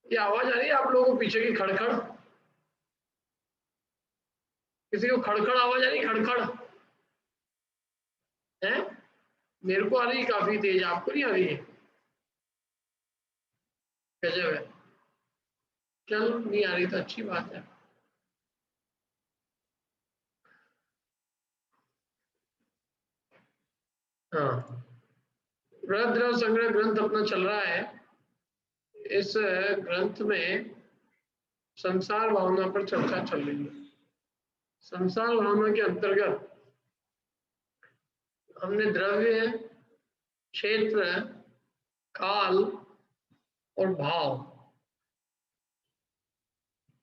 ये आवाज आ रही है आप लोगों को पीछे की खड़खड़? किसी को खड़खड़ आवाज आ रही, खड़खड़ है? मेरे को आ रही काफी तेज, आपको नहीं आ रही है? गजब है। चलो नहीं आ रही तो अच्छी बात है। हाँ, वृहद द्रव्य संग्रह ग्रंथ अपना चल रहा है। इस ग्रंथ में संसार भावना पर चर्चा चल रही है। संसार भावना के अंतर्गत हमने द्रव्य, क्षेत्र, काल और भाव,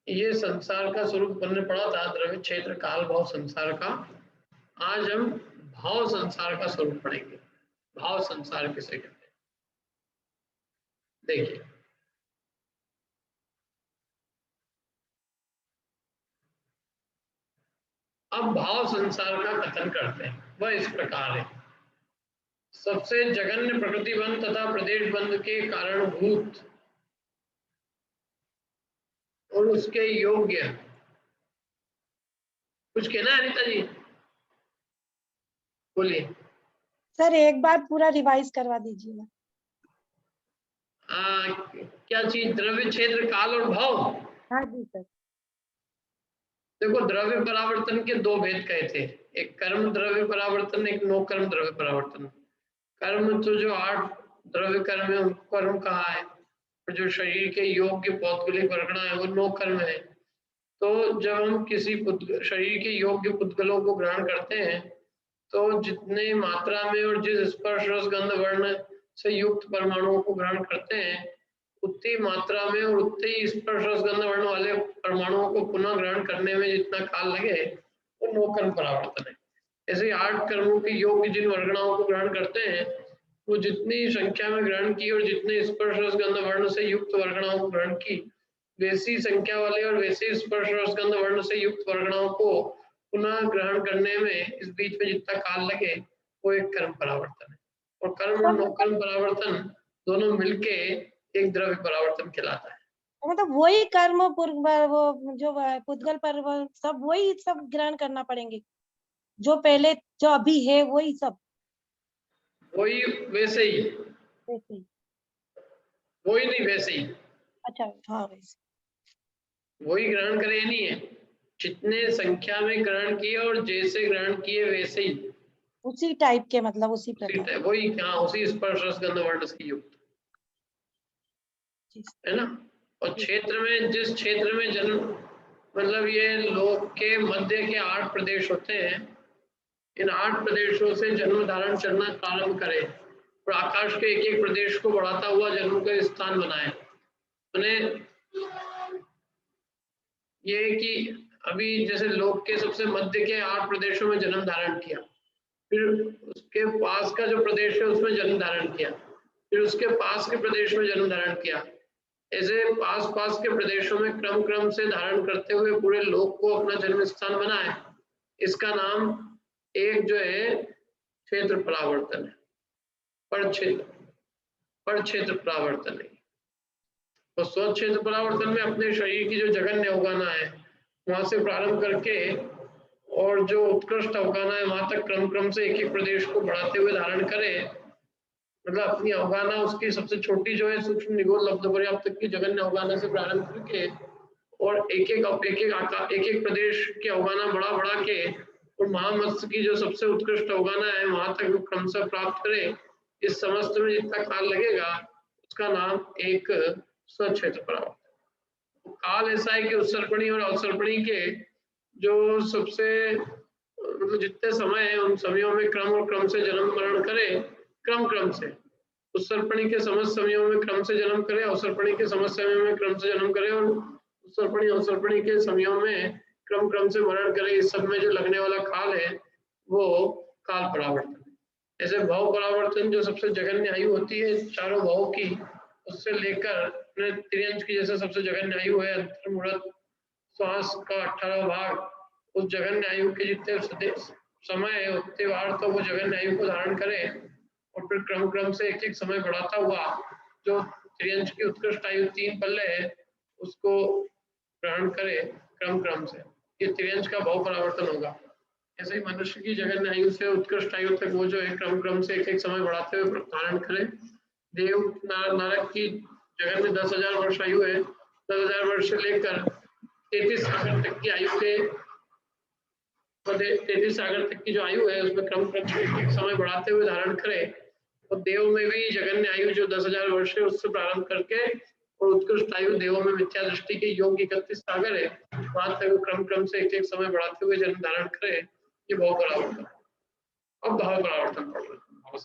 ये संसार का स्वरूप बनने पड़ा था। द्रव्य, क्षेत्र, काल, भाव संसार का। आज हम भाव संसार का स्वरूप पढ़ेंगे। भाव संसार किसे कहते हैं? देखिए, अब भाव संसार का कथन करते हैं। वह इस प्रकार है। सबसे जघन्य प्रकृति बंध तथा प्रदेश बंध के कारणभूत और उसके योग्य। कुछ कहना है अनिता जी? बोलिए। सर एक बार पूरा रिवाइज करवा दीजिएगा। क्या चीज? द्रव्य, क्षेत्र, काल और भाव। हाँ जी सर। देखो, द्रव्य परावर्तन के दो भेद कहे थे। एक कर्म द्रव्य परावर्तन, एक नो कर्म द्रव्य परावर्तन। कर्म तो जो 8 द्रव्य कर्म है उनको कर्म कहा है, और जो शरीर के योग्य पौद्गलिक वर्गणा है वो नो कर्म है। तो जब हम किसी शरीर के योग्य पुद्गलों को ग्रहण करते हैं तो जितने मात्रा में और जिस स्पर्श रस गंध वर्ण से युक्त परमाणुओं को ग्रहण करते हैं, उतनी मात्रा में और उतने ही स्पर्श रस गंध वर्ण वाले परमाणुओं को पुनः ग्रहण करने में जितना काल लगे वो नो कर्म परावर्तन है। ऐसे 8 कर्मों के योग्य जिन वर्गणाओं को ग्रहण करते हैं, वो जितनी संख्या में ग्रहण की और जितने स्पर्श रस गंध वर्ण से युक्त वर्गणाओं को ग्रहण की, वैसी संख्या वाले और वैसे स्पर्श रस गंध वर्ण से युक्त वर्गणाओं को पुनः ग्रहण करने में इस बीच में जितना काल लगे वो एक कर्म परावर्तन है। और कर्म और नो कर्म परावर्तन दोनों मिलके एक द्रव्य परावर्तन कहलाता है। मतलब वही कर्म वो जो पुद्गल पर वो सब वही सब ग्रहण करना पड़ेंगे, जो पहले जो अभी है वही सब वही वैसे ही, वैसे ही। वही नहीं वैसे ही। अच्छा हाँ वैसे। वही ग्रहण करे नहीं है, जितने संख्या में ग्रहण किए और जैसे ग्रहण किए वैसे ही, उसी टाइप के, मतलब उसी प्रकार। वही हाँ, उसी स्पर्श रस गंध वर्ण से युक्त, है ना। और क्षेत्र में, जिस क्षेत्र में जन्म, मतलब ये लोक के मध्य के 8 प्रदेश होते हैं, इन 8 प्रदेशों से जन्म धारण करना प्रारंभ करे और आकाश के एक एक प्रदेश को बढ़ाता हुआ जन्म का स्थान बनाए। ये कि अभी जैसे लोक के सबसे मध्य के 8 प्रदेशों में जन्म धारण किया, फिर उसके पास का जो प्रदेश है उसमें जन्म धारण किया, फिर उसके पास के प्रदेश में जन्म धारण किया। ऐसे पास पास के प्रदेशों में क्रम क्रम से धारण करते हुए पूरे लोक को अपना जन्म स्थान बनाए। इसका नाम एक जो है क्षेत्र परावर्तन है, पर क्षेत्र परावर्तन है। तो स्वक्षेत्र परावर्तन में अपने शरीर की जो जघन्य अवगाना है वहां से प्रारंभ करके और जो उत्कृष्ट अवगाना है वहां तक क्रम क्रम से एक एक प्रदेश को बढ़ाते हुए धारण करे। मतलब अपनी अवगाना उसकी सबसे छोटी जो है सूक्ष्म निगोल लब्ध पर्याप्त तक की जघन्य अवगाना से प्रारंभ करके और एक एक प्रदेश की अवगाना बढ़ा बढ़ा के और महामत्स्य की जो सबसे उत्कृष्ट अवगाना है वहां तक वो क्रम से प्राप्त करे। इस समस्त में जितना काल लगेगा उसका नाम एक स्वक्षेत्र परावर्तन। काल ऐसा है कि उत्सर्पणी और अवसर्पणी के जो सबसे मतलब जितने समय है उन समयों में क्रम और क्रम से जन्म मरण करे, क्रम क्रम से। उत्सर्पणी के समस्त समयों में क्रम से जन्म करे, अवसर्पणी के समस्त समयों में क्रम से जन्म करे और उत्सर्पणी अवसर्पणी के समयों में क्रम क्रम से मरण करे। इस सब में जो लगने वाला काल है वो काल परावर्तन है। ऐसे भाव परावर्तन जो सबसे जघन्य आयु होती है चारों भावों की, उससे लेकर त्रियंश की जैसे सबसे जघन्य आयु है अंतर्मुहूर्त श्वास का 18वां भाग, उस जघन्य आयु के जितने समय है उतने बार तो वो जघन्य आयु को धारण करे और फिर क्रम क्रम से एक एक समय बढ़ाता हुआ जो त्रियंश की उत्कृष्ट आयु 3 पल्ले है उसको ग्रहण करे क्रम से, ये त्रियंश का भाव परावर्तन होगा। ऐसे ही मनुष्य की जगन्य आयु से उत्कृष्ट आयु तक वो जो है क्रम से एक समय बढ़ाते हुए धारण करे। देव नरक की जगन्य 10,000 वर्ष आयु है, 10,000 वर्ष से लेकर 33 सागर तक की आयु के 33 सागर तक की जो आयु है उसमें क्रम से एक समय बढ़ाते हुए धारण करे। और देव में भी जगन्य आयु जो 10,000 वर्ष है उससे प्रारंभ करके और उत्कृष्ट आयु देवों में मिथ्या दृष्टि के योग 31 सागर है, वहां तक वो क्रम से एक समय बढ़ाते हुए जन्म धारण करे। ये भाव परावर्तन, अब भाव परावर्तन पड़ रहा है।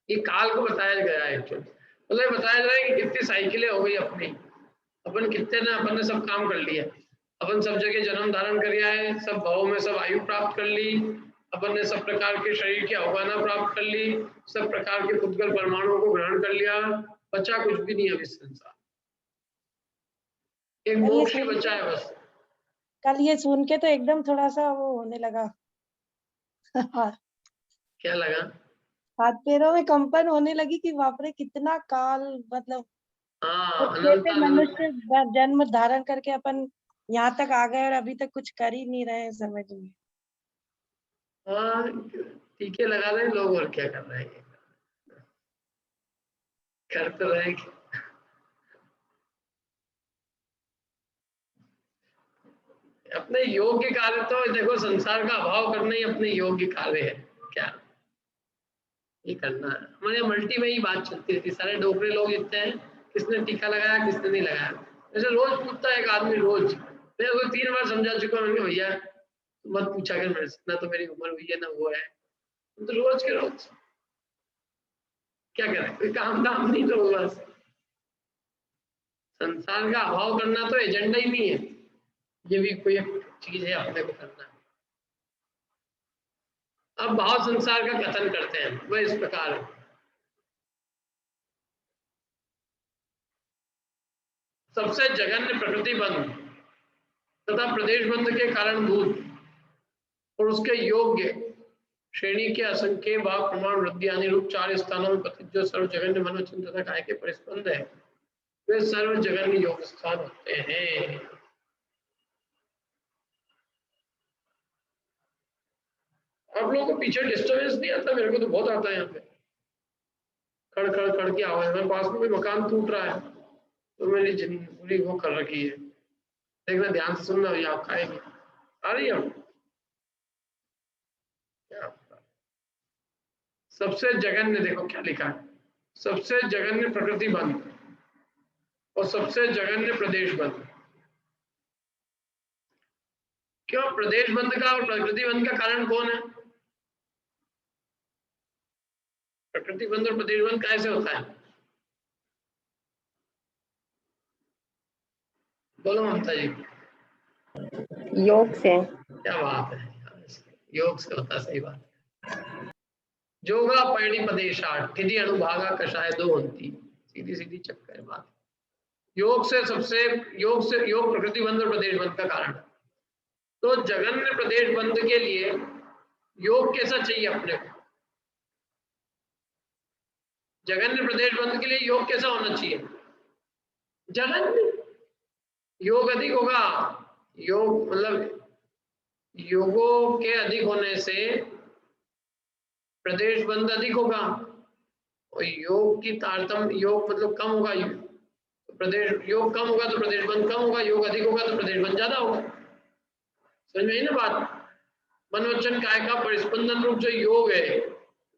ये काल को बताया गया है, मतलब बताया जा रहा है कि कितनी साइकिलें हो गई अपनी, अपन कितने ने अपन ने सब काम कर लिया, अपन सब जगह जन्म धारण कर लिया है, सब भाव में सब आयु प्राप्त कर ली, अपन ने सब प्रकार के शरीर की अवगाहना प्राप्त कर ली, सब प्रकार के पुद्गल परमाणुओं को ग्रहण कर लिया, बचा कुछ भी नहीं है इस संसार, एक मोक्ष ही बचा है बस। कल ये सुन के तो एकदम थोड़ा सा वो होने लगा क्या लगा? हाथ पैरों में कंपन होने लगी कि बाप रे कितना काल, मतलब कैसे मनुष्य जन्म धारण करके अपन यहाँ तक आ गए और अभी तक कुछ कर ही नहीं रहे हैं, समझ में। हाँ, टीके लगा रहे हैं लोग, और क्या कर रहे हैं, कर तो रहे हैं। अपने योग्य कार्य तो देखो, संसार का अभाव करना ही अपने योग्य कार्य है, क्या ये करना है। हमारे यहाँ मल्टी में ही बात चलती रहती, सारे डोकरे लोग इतने हैं, किसने टीका लगाया किसने नहीं लगाया, ऐसे रोज पूछता है एक आदमी, रोज मैं उसको 3 बार समझा चुका, मैंने भैया मत पूछा कर मेरे से, ना तो मेरी उम्र हुई है ना वो है, तो रोज के रोज क्या करें, कोई काम धाम नहीं तो बस संसार का अभाव करना तो एजेंडा ही नहीं है, ये भी कोई एक चीज है अपने को करना है। अब भाव संसार का कथन करते हैं, वह इस प्रकार है। सबसे जघन्य प्रकृति बंध तथा प्रदेश बंध के कारणभूत और उसके योग्य श्रेणी के असंख्य भाव प्रमाण वृद्धि आदि रूप 4 स्थानों में कथित जो सर्व जघन्य मनोचिंत तथा काय के परिस्पंद है, वे सर्व जघन्य योग स्थान होते हैं। आप लोगों को पीछे डिस्टर्बेंस नहीं आता? मेरे को तो बहुत आता है यहाँ पे, खड़ खड़ खड़ की आवाज, मेरे पास में कोई मकान टूट रहा है तो मेरी पूरी वो कर रखी है, देखना ध्यान से सुनना, ये आप खाएंगे आ रही है। सबसे जघन्य, देखो क्या लिखा है, सबसे जघन्य प्रकृति बंध और सबसे जघन्य प्रदेश बंध। क्यों प्रदेश बंध का और प्रकृति बंध का कारण कौन है? प्रकृति बंध और प्रदेश बंध कैसे होता है? बोलो ममता जी। योग से। क्या बात है, योग से होता, सही बात। जोगा पैणी प्रदेशाट ठिधि अनुभागा कषाय दो होती, सीधी सीधी चक्कर बात। योग से सबसे, योग प्रकृति बंध और प्रदेश बंध का कारण। तो जघन्य प्रदेश बंध के लिए योग कैसा चाहिए अपने को? जघन्य प्रदेश बंध के लिए योग कैसा होना चाहिए? जघन्य योग अधिक होगा, योग मतलब योगों के अधिक होने से प्रदेश बंध अधिक होगा, और योग की तारतम्य, योग मतलब कम होगा, प्रदेश योग कम होगा तो प्रदेश बंध कम होगा, योग अधिक होगा तो प्रदेश बंध ज्यादा होगा। समझ में आई ना बात? मन वचन काय का परिस्पंदन रूप जो योग है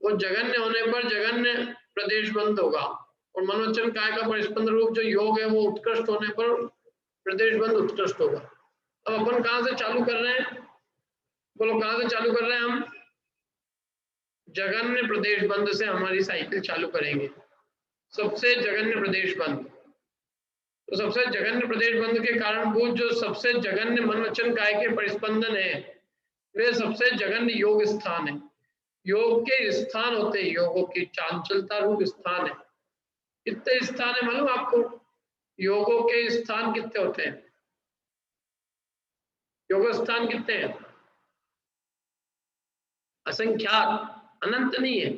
वो जघन्य होने पर जघन्य प्रदेश बंध होगा, और मन वचन काय का परिस्पंदन रूप जो योग है वो उत्कृष्ट होने पर प्रदेश बंध उत्कृष्ट होगा। अब अपन कहां से चालू कर रहे हैं? बोलो कहां से चालू कर रहे हैं हम? जघन्य प्रदेश बंध से हमारी साइकिल चालू करेंगे, सबसे जघन्य प्रदेश बंध। तो सबसे जघन्य प्रदेश बंध के कारणभूत जो सबसे जघन्य मन वचन काय के परिस्पंदन है, वे सबसे जघन्य योग स्थान है। योग के स्थान होते हैं, योगों की चांचलता रूप स्थान है। कितने स्थान है मालूम आपको? योगों के स्थान कितने होते हैं? योग स्थान कितने हैं? असंख्यात, अनंत नहीं है।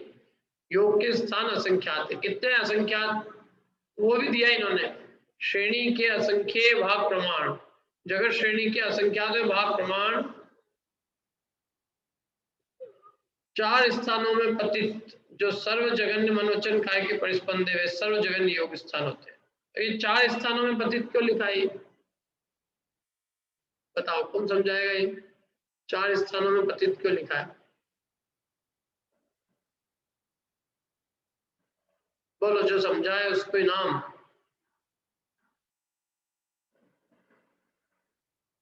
योग के स्थान असंख्यात है। कितने असंख्यात वो भी दिया इन्होंने, श्रेणी के असंख्य भाग प्रमाण, जगत श्रेणी के असंख्यात भाग प्रमाण 4 स्थानों में पतित जो सर्व जगन्य मनोवचन काय के परिस्पंद है, वे सर्व जगन्य योग स्थान होते हैं। ये 4 स्थानों में पतित क्यों लिखा है? बताओ कौन समझाएगा? ये 4 स्थानों में पतित क्यों लिखा है? बोलो, जो समझाए उसको इनाम।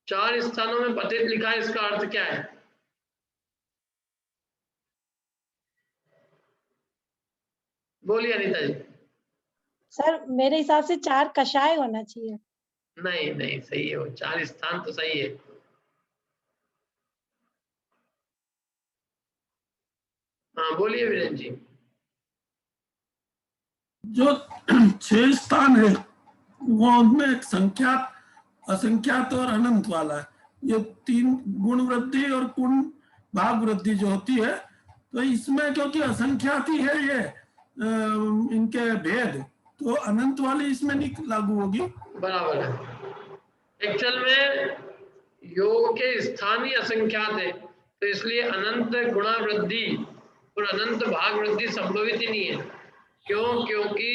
4 स्थानों में पतित लिखा है, इसका अर्थ क्या है? बोलिए अनिता जी। सर मेरे हिसाब से 4 कषाय होना चाहिए। नहीं नहीं, सही है वो, 4 स्थान तो सही है। हाँ बोलिए वीरेंद्र जी। जो 6 स्थान है वो उनमें एक संख्यात, असंख्यात और अनंत वाला है। ये 3 गुण वृद्धि और गुण भाग वृद्धि जो होती है, तो इसमें क्योंकि असंख्यात ही है ये इनके भेद, तो अनंत वाली इसमें नहीं लागू होगी। बराबर है। एक्चुअल में योग के स्थान ही असंख्यात है, तो इसलिए अनंत गुणा वृद्धि और अनंत भाग वृद्धि संभवित ही नहीं है। क्यों? क्योंकि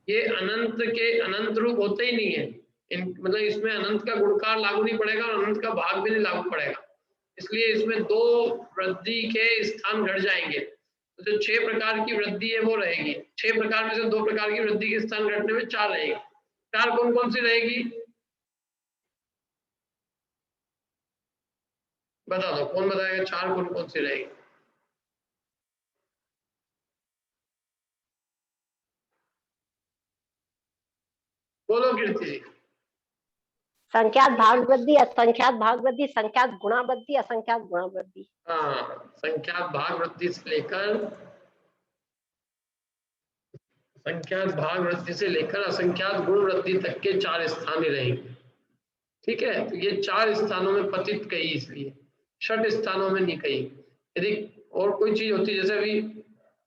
ये अनंत के अनंत रूप होते ही नहीं है। मतलब इसमें अनंत का गुणकार लागू नहीं पड़ेगा और अनंत का भाग भी नहीं लागू पड़ेगा, इसलिए इसमें 2 वृद्धि के स्थान घट जाएंगे। तो जो 6 प्रकार की वृद्धि है वो रहेगी। 6 प्रकार में से 2 प्रकार की वृद्धि के स्थान घटने में 4 रहेगी। 4 कौन कौन सी रहेगी? बता दो, कौन बताएगा 4 कौन कौन सी रहेगी? बोलो कीर्ति जी। संख्यात भाग वृद्धि, असंख्यात भाग वृद्धि, संख्यात गुणा वृद्धि, असंख्यात गुणा वृद्धि। हाँ, संख्यात भाग वृद्धि से लेकर असंख्यात गुण वृद्धि तक के 4 स्थान ही रहेंगे। ठीक है, तो ये 4 स्थानों में पतित कही, इसलिए 6 स्थानों में नहीं कही। यदि और कोई चीज होती, जैसे अभी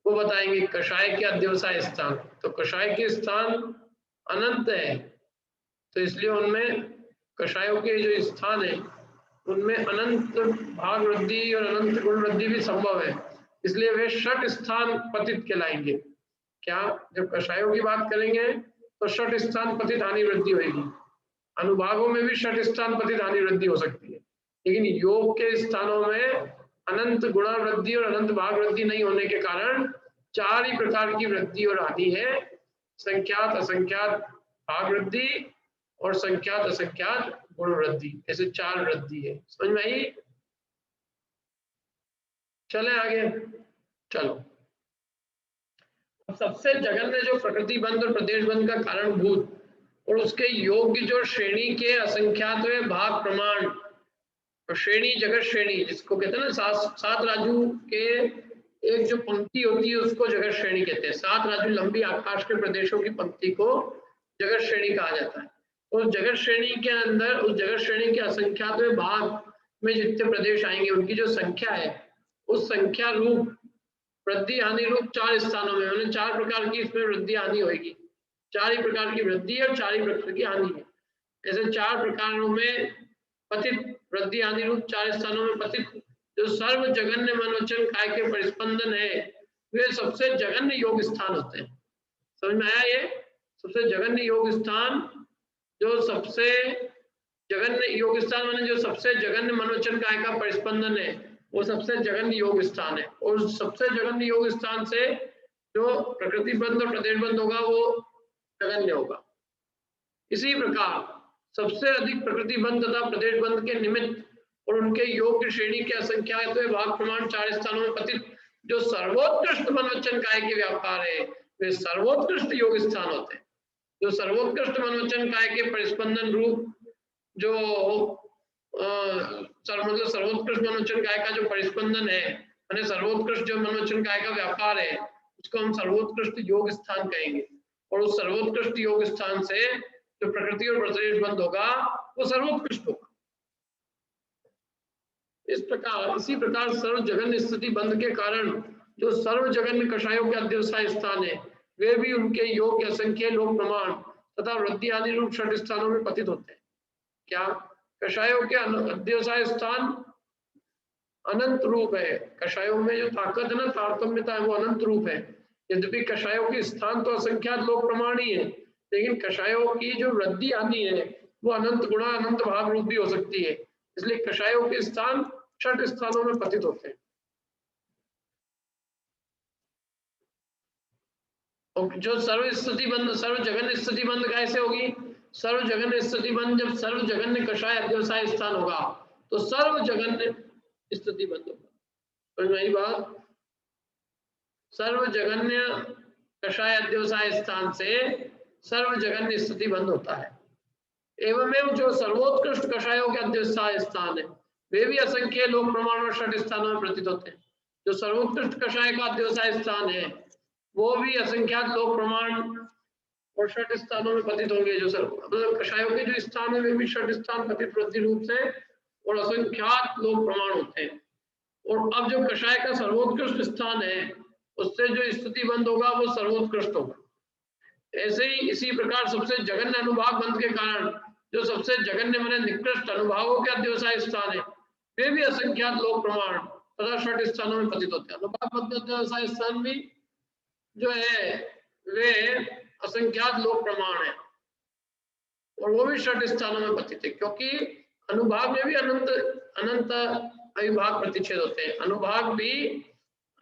वो बताएंगे कषाय के अध्यवसाय स्थान, तो कषाय के स्थान अनंत है, तो इसलिए उनमें कषायों के जो स्थान है उनमें अनंत भाग वृद्धि और अनंत गुण वृद्धि भी संभव है, इसलिए वे 6 स्थान पतित कहलाएंगे। क्या? जब कषायों की बात करेंगे तो 6 स्थान पतित हानि वृद्धि होगी। अनुभागों में भी 6 स्थान पतित हानि वृद्धि हो सकती है, लेकिन योग के स्थानों में अनंत गुणा वृद्धि और अनंत भाग वृद्धि नहीं होने के कारण 4 ही प्रकार की वृद्धि और हानि है, संख्यात, असंख्यात भाग वृद्धि और संख्यात असंख्यात गुण वृद्धि, ऐसे 4 वृद्धि है। समझ में आई? चले आगे। चलो, अब सबसे जघन्य जो प्रकृति बंध और प्रदेश बंध का कारणभूत और उसके योग्य जो श्रेणी के असंख्यात भाग प्रमाण, श्रेणी जगत श्रेणी जिसको कहते हैं ना, 7 राजू के एक जो पंक्ति होती है उसको जगत श्रेणी कहते हैं। 7 राजू लंबी आकाश के प्रदेशों की पंक्ति को जगत श्रेणी कहा जाता है। उस जगत श्रेणी के अंदर, उस जगत श्रेणी के असंख्यात भाग में जितने प्रदेश आएंगे उनकी जो संख्या है, उस संख्या रूप वृद्धि हानि रूप 4 स्थानों में, उन्हें 4 प्रकार की इसमें वृद्धि हानि होगी। 4 ही प्रकार की वृद्धि और 4 ही प्रकार की हानि है। ऐसे 4 प्रकारों में पतित वृद्धि हानि रूप 4 स्थानों में पतित जो सर्व जघन्य मनोवचन काय के परिस्पंदन है, वे सबसे जघन्य योग स्थान होते हैं। समझ में आया? ये सबसे जघन्य योग स्थान, जो सबसे जघन्य योग स्थान माने जो सबसे जघन्य मनोवचन काय का परिस्पंदन है, वो सबसे जघन्य योग स्थान है। और सबसे जघन्य योग स्थान से जो प्रकृति बंध और प्रदेश बंध होगा वो जघन्य होगा। इसी प्रकार सबसे अधिक प्रकृति बंध तथा प्रदेश बंध के निमित्त और उनके योग की श्रेणी के असंख्यात भाग प्रमाण 4 स्थानों में पतित जो सर्वोत्कृष्ट मनोवचन काय के व्यापार है, वे सर्वोत्कृष्ट योग स्थान होते हैं। जो सर्वोत्कृष्ट मनोवचन काय के परिस्पंदन रूप जो मतलब सर्वोत्कृष्ट मनोवचन काय का जो परिस्पंदन है, माने सर्वोत्कृष्ट जो मनोवचन काय का व्यापार है, उसको हम सर्वोत्कृष्ट योग स्थान कहेंगे। और उस सर्वोत्कृष्ट योग स्थान से जो प्रकृति और प्रदेश बंध होगा वो सर्वोत्कृष्ट होगा। इस प्रकार, इसी प्रकार सर्व जघन्य स्थिति बंध के कारण जो सर्व जगन्य कषायों के अध्यवसाय स्थान है वे भी उनके योग्य असंख्य लोक प्रमाण तथा वृद्धि आदि रूप षट स्थानों में पतित होते हैं। क्या कषायों के अध्यवसाय स्थान अनंत रूप है। कषायों में जो ताकत है ना, तारतम्यता है, वो अनंत रूप है। यद्यपि कषायों के स्थान तो असंख्यात लोक प्रमाण ही है, लेकिन कषायों की जो वृद्धि आदि है वो अनंत गुणा अनंत भाग रूप भी हो सकती है। इसलिए कषायों के स्थान षट स्थानों में पतित होते हैं। और जो सर्व स्थिति बंद, सर्व जगन्य स्थिति बंद कैसे होगी? सर्व जगन्य स्थिति बंद जब सर्व जगन्य कषाय अध्यवसाय स्थान होगा तो सर्व जगन्य स्थिति बंद होगा। समझ में आई बात? सर्व जगन्य कषाय अध्यवसाय स्थान से सर्व जगन्य स्थिति बंद होता है। एवं जो सर्वोत्कृष्ट कषायों के अध्यवसाय स्थान है वे भी असंख्य लोक प्रमाण और षट स्थानों में प्रतीत होते हैं। जो सर्वोत्कृष्ट कषाय का अध्यवसाय स्थान है वो भी असंख्यात लोक प्रमाण और षट स्थानों में पतित होंगे। जो मतलब कषायों के जो स्थान है वे भी षट स्थान पतित वृद्धि रूप से और असंख्यात लोक प्रमाण होते हैं। और अब जो कषाय का सर्वोत्कृष्ट स्थान है उससे जो स्थिति बंद होगा वो सर्वोत्कृष्ट होगा। ऐसे ही इसी प्रकार सबसे जघन्य अनुभाग बंद के कारण जो सबसे जघन्य माने निकृष्ट अनुभागों के अध्यवसाय स्थान है वे भी असंख्यात लोक प्रमाण तथा षट स्थानों में पतित होते हैं। अनुभाग बंद के अध्यवसाय स्थान भी जो है वे असंख्यात लोक प्रमाण है और वो भी षट स्थानों में पतित है, क्योंकि अनुभाग में भी अनंत अविभाग प्रतिच्छेद होते हैं। अनुभाग भी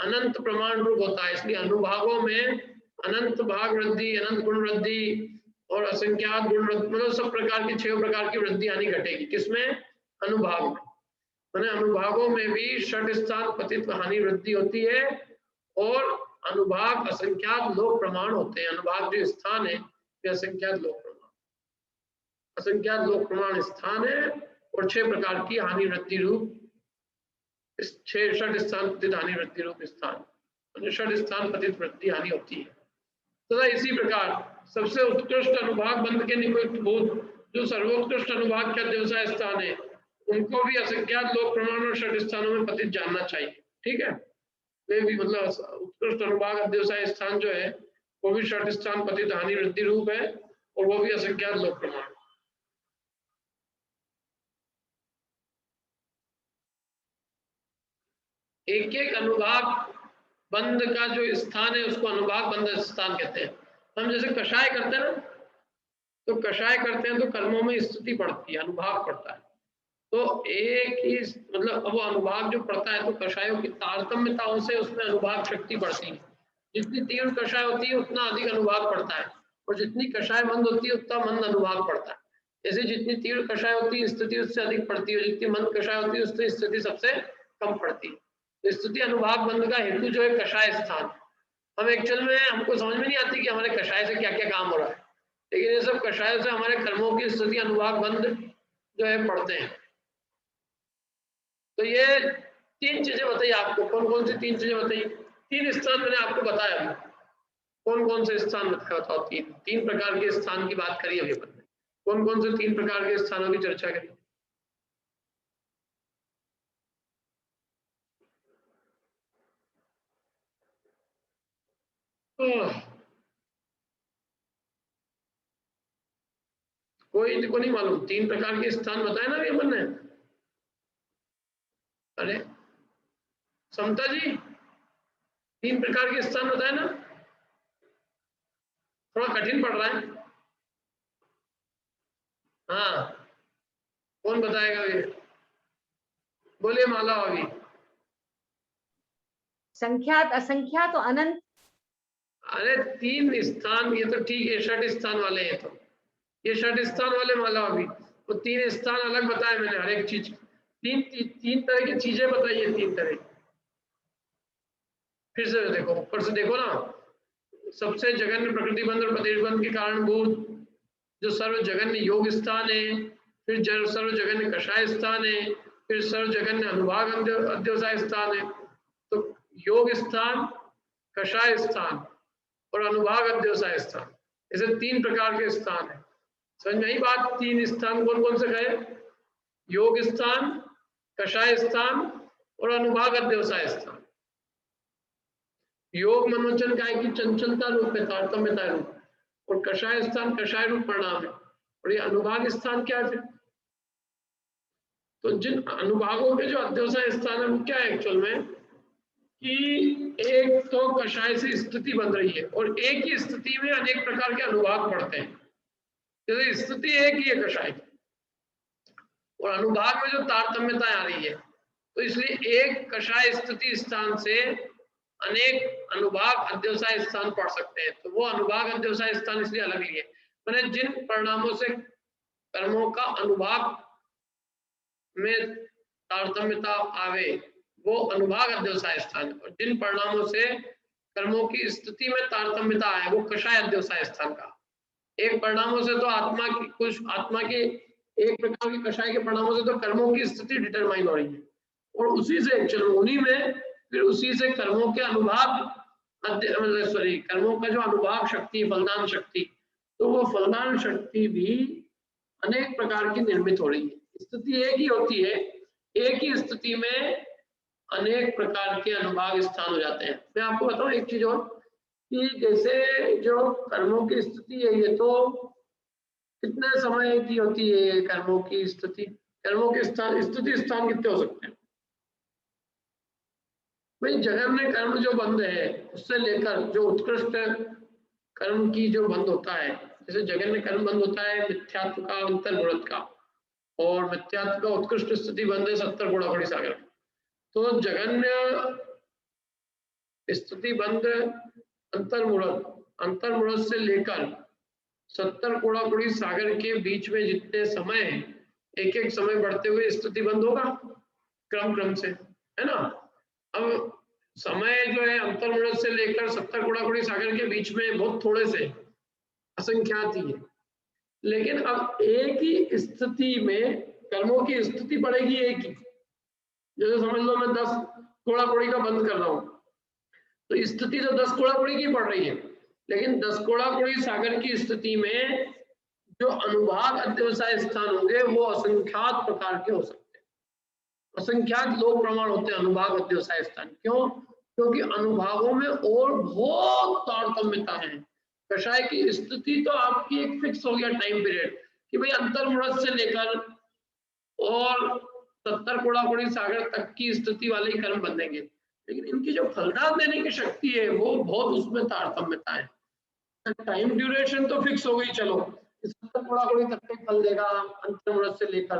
अनंत प्रमाण रूप होता है, इसलिए अनुभागों में अनंत भाग वृद्धि, अनंत गुण वृद्धि और असंख्यात गुण वृद्धि, मतलब सब प्रकार की 6 प्रकार की वृद्धि हानि घटेगी। किसमें? अनुभाग में। मैंने अनुभागों में भी षट स्थान पतित हानि वृद्धि होती है और अनुभाग असंख्यात लोक प्रमाण होते हैं। अनुभाग जो स्थान है वे असंख्यात लोक प्रमाण, असंख्यात लोक प्रमाण स्थान है और 6 प्रकार की हानि वृद्धि रूप इस 6 षट स्थान पतित हानि वृद्धि रूप स्थान, षट स्थान पतित वृद्धि हानि होती है। तथा इसी प्रकार सबसे उत्कृष्ट अनुभाग बंद के निमित्त भूत जो सर्वोत्कृष्ट अनुभाग के अध्यवसाय स्थान है उनको भी असंख्यात लोक प्रमाण और षट स्थानों में पतित जानना चाहिए। ठीक है, वे भी मतलब उत्कृष्ट अनुभाग अध्यवसाय स्थान जो है वो भी षट स्थान पतित हानि वृद्धि रूप है और वो भी असंख्यात लोक प्रमाण। एक एक अनुभाग बंद का जो स्थान है उसको अनुभाग बंद स्थान कहते हैं। हम जैसे कषाय करते हैं ना, तो कषाय करते हैं तो कर्मों में स्थिति पड़ती है, अनुभाग पड़ता है। तो एक ही मतलब अब वो अनुभाग जो पड़ता है तो कषायों की तारतम्यताओं से उसमें अनुभाग शक्ति बढ़ती है। जितनी तीव्र कषाय होती है उतना अधिक अनुभाग पड़ता है और जितनी कषाय मंद होती है उतना मंद अनुभाग पड़ता है। जैसे जितनी तीव्र कषाय होती है स्थिति उससे अधिक पड़ती है, जितनी मंद कषाय होती है उससे स्थिति सबसे कम पड़ती है। तो स्थिति अनुभाग बंद का हेतु जो है कषाय स्थान। हम एक्चुअल में हमको समझ में नहीं आती कि हमारे कषाय से क्या क्या काम हो रहा है, लेकिन ये सब कषाय से हमारे कर्मों की स्थिति अनुभाग बंद जो है पड़ते हैं। तो ये 3 चीजें बताइए आपको। कौन कौन सी 3 चीजें बताइए? 3 स्थान मैंने आपको बताया। कौन कौन से स्थान बताओ? 3 प्रकार के स्थान की बात करी अभी अपन ने। कौन कौन से 3 प्रकार के स्थानों की चर्चा करी? कोई को नहीं मालूम? 3 प्रकार के स्थान बताए ना अभी अपन ने। अरे समता जी 3 प्रकार के स्थान बताए ना? थोड़ा कठिन पड़ रहा है। हाँ, कौन बताएगा ये? बोलिए माला अभी। संख्यात, असंख्यात और अनंत। अरे 3 स्थान, ये तो ठीक है, षट स्थान वाले हैं। तो ये षट स्थान वाले माला अभी तो 3 स्थान अलग बताए मैंने हर एक चीज। 3 तरह की चीजें बताइए। 3 तरह। फिर से देखो, ऊपर से देखो ना। सबसे जघन्य प्रकृति बंध और प्रदेश बंध के कारण भूत जो सर्व जघन्य योग स्थान है, फिर सर्व जघन्य कषाय स्थान है, फिर सर्व जघन्य अनुभाग अध्यवसाय स्थान है। तो योग स्थान, कषाय स्थान और अनुभाग अध्यवसाय स्थान, ऐसे 3 प्रकार के स्थान है। समझ में आई बात? 3 स्थान कौन कौन से गए? योग स्थान, कषाय स्थान और अनुभाग अध्यवसाय स्थान। योग मनोवचन काय की चंचलता रूप है, तारतम्यता रूप, और कषाय स्थान कषाय रूप परिणाम है, और ये अनुभाग स्थान क्या है? तो जिन अनुभागों के जो अध्यवसाय स्थान है वो क्या है एक्चुअल में कि एक तो कषाय से स्थिति बन रही है और एक ही स्थिति में अनेक प्रकार के अनुभाग पड़ते हैं। जैसे स्थिति एक ही है कषाय की और अनुभाग में जो तारतम्यता आ रही है, तो इसलिए एक कषाय स्थिति स्थान से अनेक अनुभाग अध्यवसाय स्थान पढ़ सकते हैं। तो वो अनुभाग अध्यवसाय स्थान इसलिए अलग लिए, मैंने जिन परिणामों से कर्मों का अनुभाग में तारतम्यता आवे वो अनुभाग अध्यवसाय स्थान, और जिन परिणामों से कर्मों की स्थिति में तारतम्यता आए वो कषाय अध्यवसाय स्थान का। एक परिणामों से तो आत्मा की कुछ आत्मा के एक प्रकार के कषाय के परिणामों से तो कर्मों की स्थिति डिटरमाइन हो रही है, और उसी से उन्हीं में फिर उसी से कर्मों के अनुभाग कर्मों का जो अनुभाग शक्ति फलदान शक्ति, तो वो फलदान शक्ति भी अनेक प्रकार की निर्मित हो रही है। स्थिति एक ही होती है, एक ही स्थिति में अनेक प्रकार के अनुभाग स्थान हो जाते हैं। मैं आपको बताऊं एक चीज और कि जैसे जो कर्मों की स्थिति है ये तो कितने समय की होती है कर्मों की स्थिति, कर्मों के स्थान स्थिति स्थान कितने हो सकते हैं भाई? जघन्य कर्म जो बंध है उससे लेकर जो उत्कृष्ट कर्म की जो बंध होता है, जैसे जघन्य कर्म बंध होता है मिथ्यात्व का अंतर्गुणत का, और मिथ्यात्व का उत्कृष्ट स्थिति बंध है 70 गुणागुणी सागर। तो जघन्य स्थिति बंध अंतर्मुढ़ से लेकर 70 गुणागुणी सागर के बीच में जितने समय एक एक समय बढ़ते हुए स्थिति बंद होगा क्रम क्रम से, है ना। अब समय जो है अंतर्मुढ़ से लेकर 70 गुणागुणी सागर के बीच में बहुत थोड़े से असंख्यात ही है, लेकिन अब एक ही स्थिति में कर्मों की स्थिति बढ़ेगी एक ही। जैसे समझ लो मैं 10 कोड़ाकोड़ी का बंद कर रहा हूं, तो स्थिति तो 10 कोड़ाकोड़ी की पड़ रही है, लेकिन 10 कोड़ाकोड़ी सागर की स्थिति में जो अनुभाग अध्यवसाय स्थान होंगे वो असंख्यात प्रकार के हो सकते हैं। असंख्यात लोक प्रमाण होते हैं अनुभाग अध्यवसाय स्थान। क्यों? क्योंकि अनुभागों में और बहुत तारतम्यता है। कषाय की स्थिति तो आपकी एक फिक्स हो गया टाइम पीरियड कि भाई अंतर्मुढ़ से लेकर और 70 कोड़ाकोड़ी सागर तक की स्थिति वाले ही कर्म बनेंगे, लेकिन इनकी जो फलदान देने की शक्ति है वो बहुत उसमें तारतम्यता है। टाइम ड्यूरेशन तो फिक्स हो गई, चलो 70 कोड़ाकोड़ी तक के फल देगा अंतर्मुढ़ से लेकर,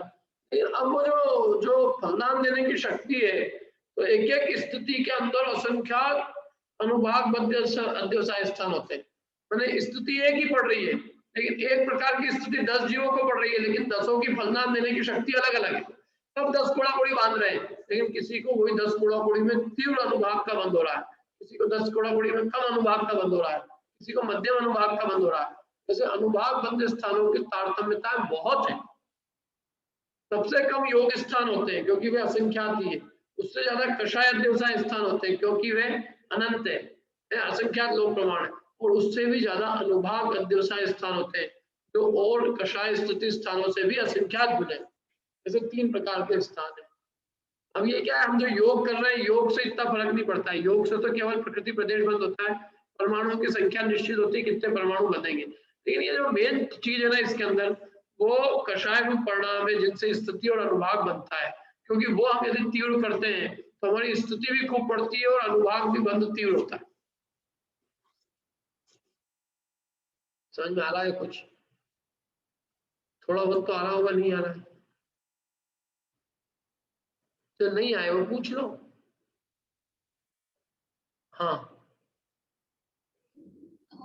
लेकिन अब वो जो फलदान देने की शक्ति है तो एक एक स्थिति के अंदर असंख्यात अनुभाग अध्यवसाय स्थान होते हैं। मैंने स्थिति एक ही पड़ रही है, लेकिन एक प्रकार की स्थिति 10 जीवों को पड़ रही है, लेकिन 10 की फलदान देने की शक्ति अलग अलग है। सब 10 कोड़ाकोड़ी बांध रहे हैं, लेकिन किसी को वही 10 कोड़ाकोड़ी में तीव्र अनुभाग का बंध हो रहा है, किसी को 10 कोड़ाकोड़ी में कम अनुभाग का बंध हो रहा है, किसी को मध्यम अनुभाग का बंध हो रहा है। जैसे अनुभाग बंध स्थानों की तारतम्यता बहुत है। सबसे कम योग स्थान होते हैं क्योंकि वे असंख्यात ही है, उससे ज्यादा कषाय अध्यवसाय स्थान होते हैं क्योंकि वे अनंत है, असंख्यात लोक प्रमाण है, और उससे भी ज्यादा अनुभाग अध्यवसाय स्थान होते हैं जो और कषाय स्थिति स्थानों से भी असंख्यात गुने। जैसे 3 प्रकार के स्थान है। अब ये क्या है, हम जो योग कर रहे हैं योग से इतना फर्क नहीं पड़ता है, योग से तो केवल प्रकृति प्रदेश बंद होता है, परमाणुओं की संख्या निश्चित होती है कितने परमाणु बनेंगे, लेकिन ये जो मेन चीज है ना इसके अंदर वो कषाय रूप परिणाम है जिनसे स्थिति और अनुभाग बनता है। क्योंकि वो हम यदि तीव्र करते हैं तो हमारी स्थिति भी खूब बढ़ती है और अनुभाग भी बंद तीव्र होता है। समझ में आ रहा है कुछ? थोड़ा बहुत तो आ रहा होगा, नहीं आ रहा है तो नहीं आए वो पूछ लो। हाँ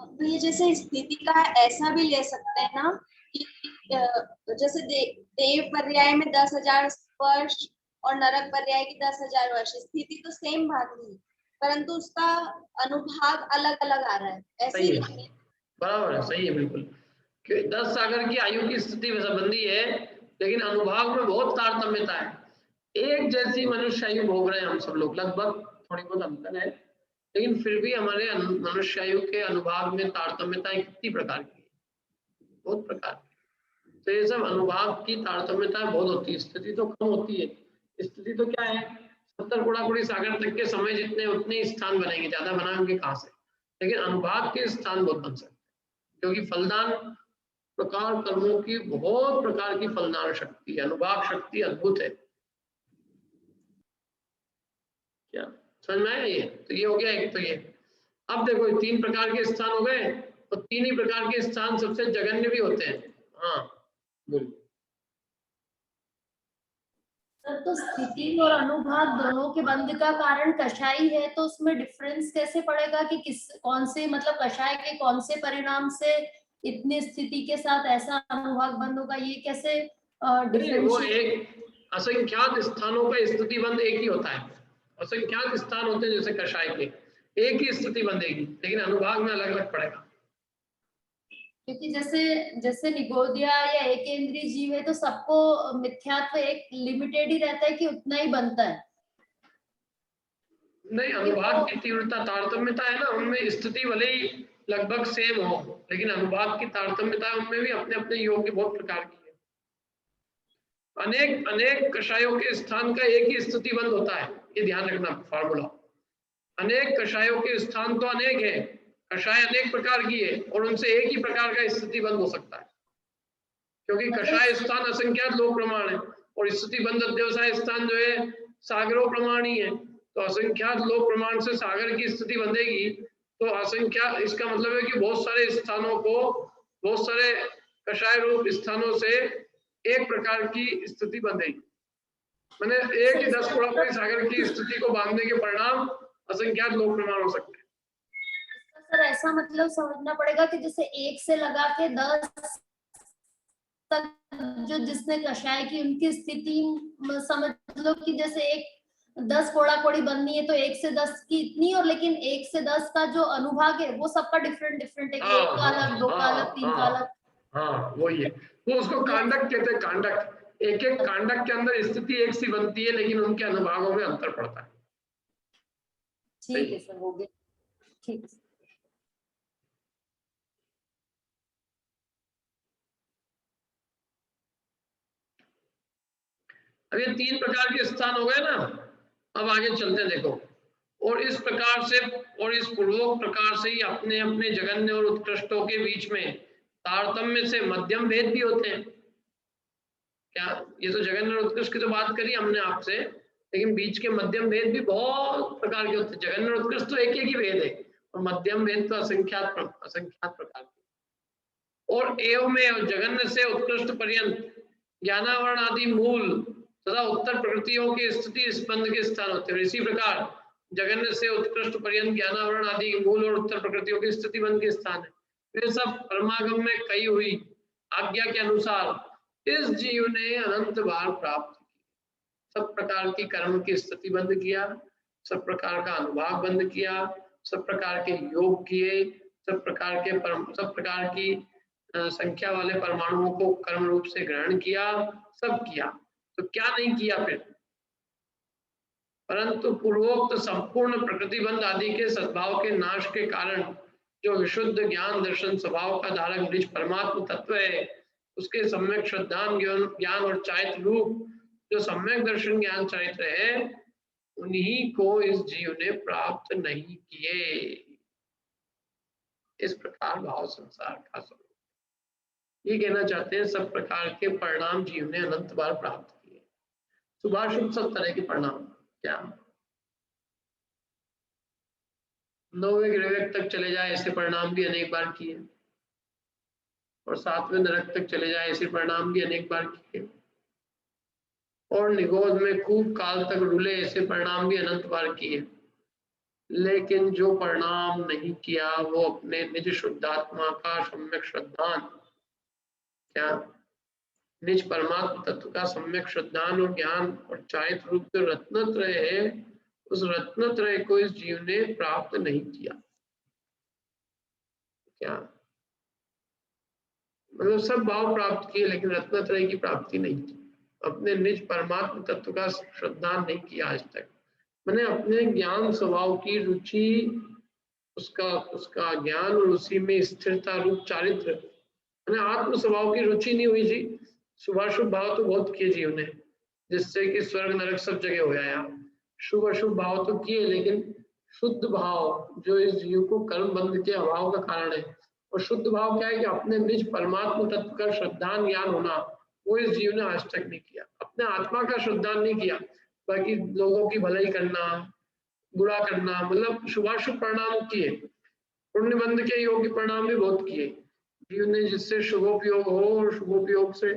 तो ये जैसे स्थिति का ऐसा भी ले सकते हैं ना कि जैसे देव पर्याय में 10,000 वर्ष और नरक पर्याय की 10,000 वर्ष, स्थिति तो सेम भाग में, परंतु उसका अनुभाग अलग अलग आ रहा है, ऐसे ही है। बराबर है, सही है बिल्कुल। 10 सागर की आयु की स्थिति में संबंधी है, लेकिन अनुभाग में बहुत तारतम्यता है। एक जैसी मनुष्य आयु भोग रहे हैं हम सब लोग, लगभग थोड़ी बहुत अंतर है, लेकिन फिर भी हमारे मनुष्य आयु के अनुभाग में तारतम्यता कितनी प्रकार की, बहुत प्रकार की। तो ये सब अनुभाग की तारतम्यता बहुत होती है, स्थिति तो कम होती है। स्थिति तो क्या है, उत्तर कोड़ाकुड़ी सागर तक के समय जितने उतने ही स्थान बनेंगे, ज्यादा बनाएंगे कहाँ से, लेकिन अनुभाग के स्थान बहुत बन सकते हैं, क्योंकि फलदान प्रकार कर्मों की बहुत प्रकार की फलदान शक्ति है, अनुभाग शक्ति अद्भुत है। क्या समझ में आया? ये तो ये हो गया एक। तो ये अब देखो 3 प्रकार के स्थान हो गए, और 3 ही प्रकार के स्थान सबसे जघन्य भी होते हैं। हाँ बोलिए। सर तो स्थिति और अनुभाग दोनों के बंध का कारण कषाई है, तो उसमें डिफरेंस कैसे पड़ेगा कि किस कौन से मतलब कषाय के कौन से परिणाम से इतनी स्थिति के साथ ऐसा अनुभाग बंद होगा, ये कैसे वो एक असंख्यात स्थानों का स्थिति बंद एक ही होता है। असंख्यात स्थान होते हैं जैसे कषाय के, एक ही स्थिति बंधेगी, लेकिन अनुभाग में अलग अलग पड़ेगा। क्योंकि जैसे निगोदिया या एक केंद्रीय जीव है तो सबको मिथ्यात्व एक लिमिटेड ही रहता है कि उतना ही बनता है। नहीं, अनुभाग की तीव्रता तारतम्यता है ना, उनमें स्थिति भले ही लगभग सेम हो, लेकिन अनुभाग की तारतम्यता उनमें भी अपने अपने योग बहुत प्रकार की है। अनेक कषायों के स्थान का एक ही स्थिति बंद होता है, ये ध्यान रखना फार्मूला। अनेक कषायों के स्थान तो अनेक है, कषाय अनेक प्रकार की है, और उनसे एक ही प्रकार का स्थिति बंद हो सकता है, क्योंकि कषाय स्थान असंख्यात लोक प्रमाण है, और स्थिति बंद अध्यवसाय स्थान जो है सागरों प्रमाण ही है। तो असंख्यात लोक प्रमाण से सागर की स्थिति बंधेगी, तो असंख्यात इसका मतलब है कि बहुत सारे स्थानों को, बहुत सारे कषाय रूप स्थानों से एक प्रकार की स्थिति बंधेगी। मैंने एक ही 10 कोड़ापुरी सागर की स्थिति को बांधने के परिणाम असंख्यात लोक प्रमाण हो सकते हैं। सर ऐसा मतलब समझना पड़ेगा कि जैसे 1 से लगा के 10 तक जो जिसने कषाय की उनकी स्थिति समझ लो कि जैसे एक 10 कोड़ा-कोड़ी बननी है तो 1 से 10 की इतनी, और लेकिन 1 से 10 का जो अनुभाग है वो सबका डिफरेंट है, एक का अलग, 2 का अलग, 3 का अलग। हाँ वही है, वो उसको कांडक कहते हैं। कांडक, एक एक कांडक के अंदर स्थिति एक सी बनती है, लेकिन उनके अनुभागों में अंतर पड़ता है। ठीक है सर, हो गया, ठीक है। अब ये 3 प्रकार के स्थान हो गए ना, अब आगे चलते हैं देखो। और इस प्रकार से, और इस पूर्वोक्त प्रकार से ही अपने अपने जघन्य और उत्कृष्टों के बीच में तारतम्य से मध्यम भेद भी होते हैं। क्या ये तो जघन्य और उत्कृष्ट की तो बात करी हमने आपसे, लेकिन बीच के मध्यम भेद भी बहुत प्रकार के होते हैं। जघन्य और उत्कृष्ट तो एक ही भेद है, और मध्यम भेद तो असंख्यात प्रकार के। और एवं में जघन्य से उत्कृष्ट पर्यंत ज्ञानावरण आदि मूल तथा उत्तर प्रकृतियों की स्थिति स्पंद के स्थान होते हैं। इसी प्रकार जघन्य से उत्कृष्ट पर्यंत ज्ञानावरण आदि मूल और उत्तर प्रकृतियों की स्थिति बंद के स्थान है। वे सब परमागम में कही हुई आज्ञा के अनुसार इस जीव ने अनंत बार प्राप्त की। सब प्रकार की कर्म की स्थिति बंद किया, सब प्रकार का अनुभाग बंद किया, सब प्रकार के योग किए, सब प्रकार की संख्या वाले परमाणुओं को कर्म रूप से ग्रहण किया, सब किया। तो क्या नहीं किया फिर? परंतु पूर्वोक्त संपूर्ण प्रकृति बंध आदि के सद्भाव के नाश के कारण जो विशुद्ध ज्ञान दर्शन स्वभाव का धारक निज परमात्म तत्व है, उसके सम्यक श्रद्धान ज्ञान और चारित्र रूप जो सम्यक दर्शन ज्ञान चारित्र है, उन्हीं को इस जीव ने प्राप्त नहीं किए। इस प्रकार भाव संसार का स्वरूप। ये कहना चाहते हैं सब प्रकार के परिणाम जीव ने अनंत बार प्राप्त किए। शुभाशुभ सब तरह के परिणाम। क्या 9वें ग्रह तक चले जाए ऐसे परिणाम भी अनेक बार किए, और 7वें नरक तक चले जाए ऐसे परिणाम भी अनेक बार किए, और निगोद में खूब काल तक रुले ऐसे परिणाम भी अनंत बार किए। लेकिन जो परिणाम नहीं किया वो अपने निज शुद्धात्मा का सम्यक श्रद्धान, क्या निज परमात्मा तत्व का सम्यक श्रद्धान और ज्ञान और चारित्र रूप जो रत्नत्रय है, उस रत्नत्रय को इस जीव ने प्राप्त नहीं किया। क्या मतलब सब भाव प्राप्त किए, लेकिन रत्नत्रय की प्राप्ति नहीं की। अपने निज परमात्मा तत्व का श्रद्धान नहीं किया आज तक। मैंने अपने ज्ञान स्वभाव की रुचि, उसका ज्ञान और उसी में स्थिरता रूप चारित्र, मैंने आत्म स्वभाव की रुचि नहीं हुई जी। शुभाशुभ भाव तो बहुत किए जीव ने, जिससे कि स्वर्ग नरक सब जगह हो आया। शुभ अशुभ भाव तो किए, लेकिन शुद्ध भाव जो इस जीव को कर्म बंध के अभाव का कारण है, और शुद्ध भाव क्या है कि अपने निज परमात्मा तत्व का श्रद्धान ज्ञान होना, वो इस जीव ने आज तक नहीं किया। अपने आत्मा का श्रद्धान नहीं किया, बाकी लोगों की भलाई करना, बुरा करना, मतलब शुभाशुभ परिणाम किए, पुण्य बंध के योग्य परिणाम भी बहुत किए जीव ने, जिससे शुभोपयोग हो और शुभोपयोग से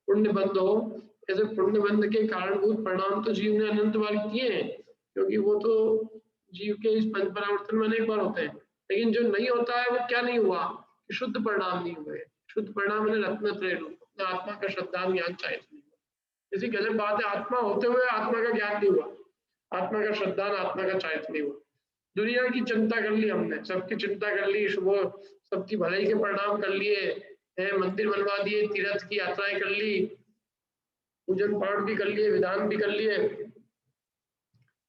पुण्य बंध हो। ऐसे पुण्य बंध के कारणभूत परिणाम तो जीव ने अनंत बार किए हैं, क्योंकि वो तो जीव के इस पंच परावर्तन में अनेक बार होते हैं। लेकिन जो नहीं होता है वो क्या नहीं हुआ कि शुद्ध परिणाम नहीं हुए। शुद्ध परिणाम ने रत्नत्रय रूप, अपने आत्मा का श्रद्धान ज्ञान चाहिए नहीं हुआ। इसी गलत बात है, आत्मा होते हुए आत्मा का ज्ञान नहीं हुआ, आत्मा का श्रद्धान, आत्मा का चाहिए नहीं हुआ। दुनिया की चिंता कर ली हमने, सबकी चिंता कर ली, शुभ सबकी भलाई के परिणाम कर लिए हैं, मंदिर बनवा दिए, तीर्थ की यात्राएं कर ली, पूजन पाठ भी कर लिए, विधान भी कर लिए,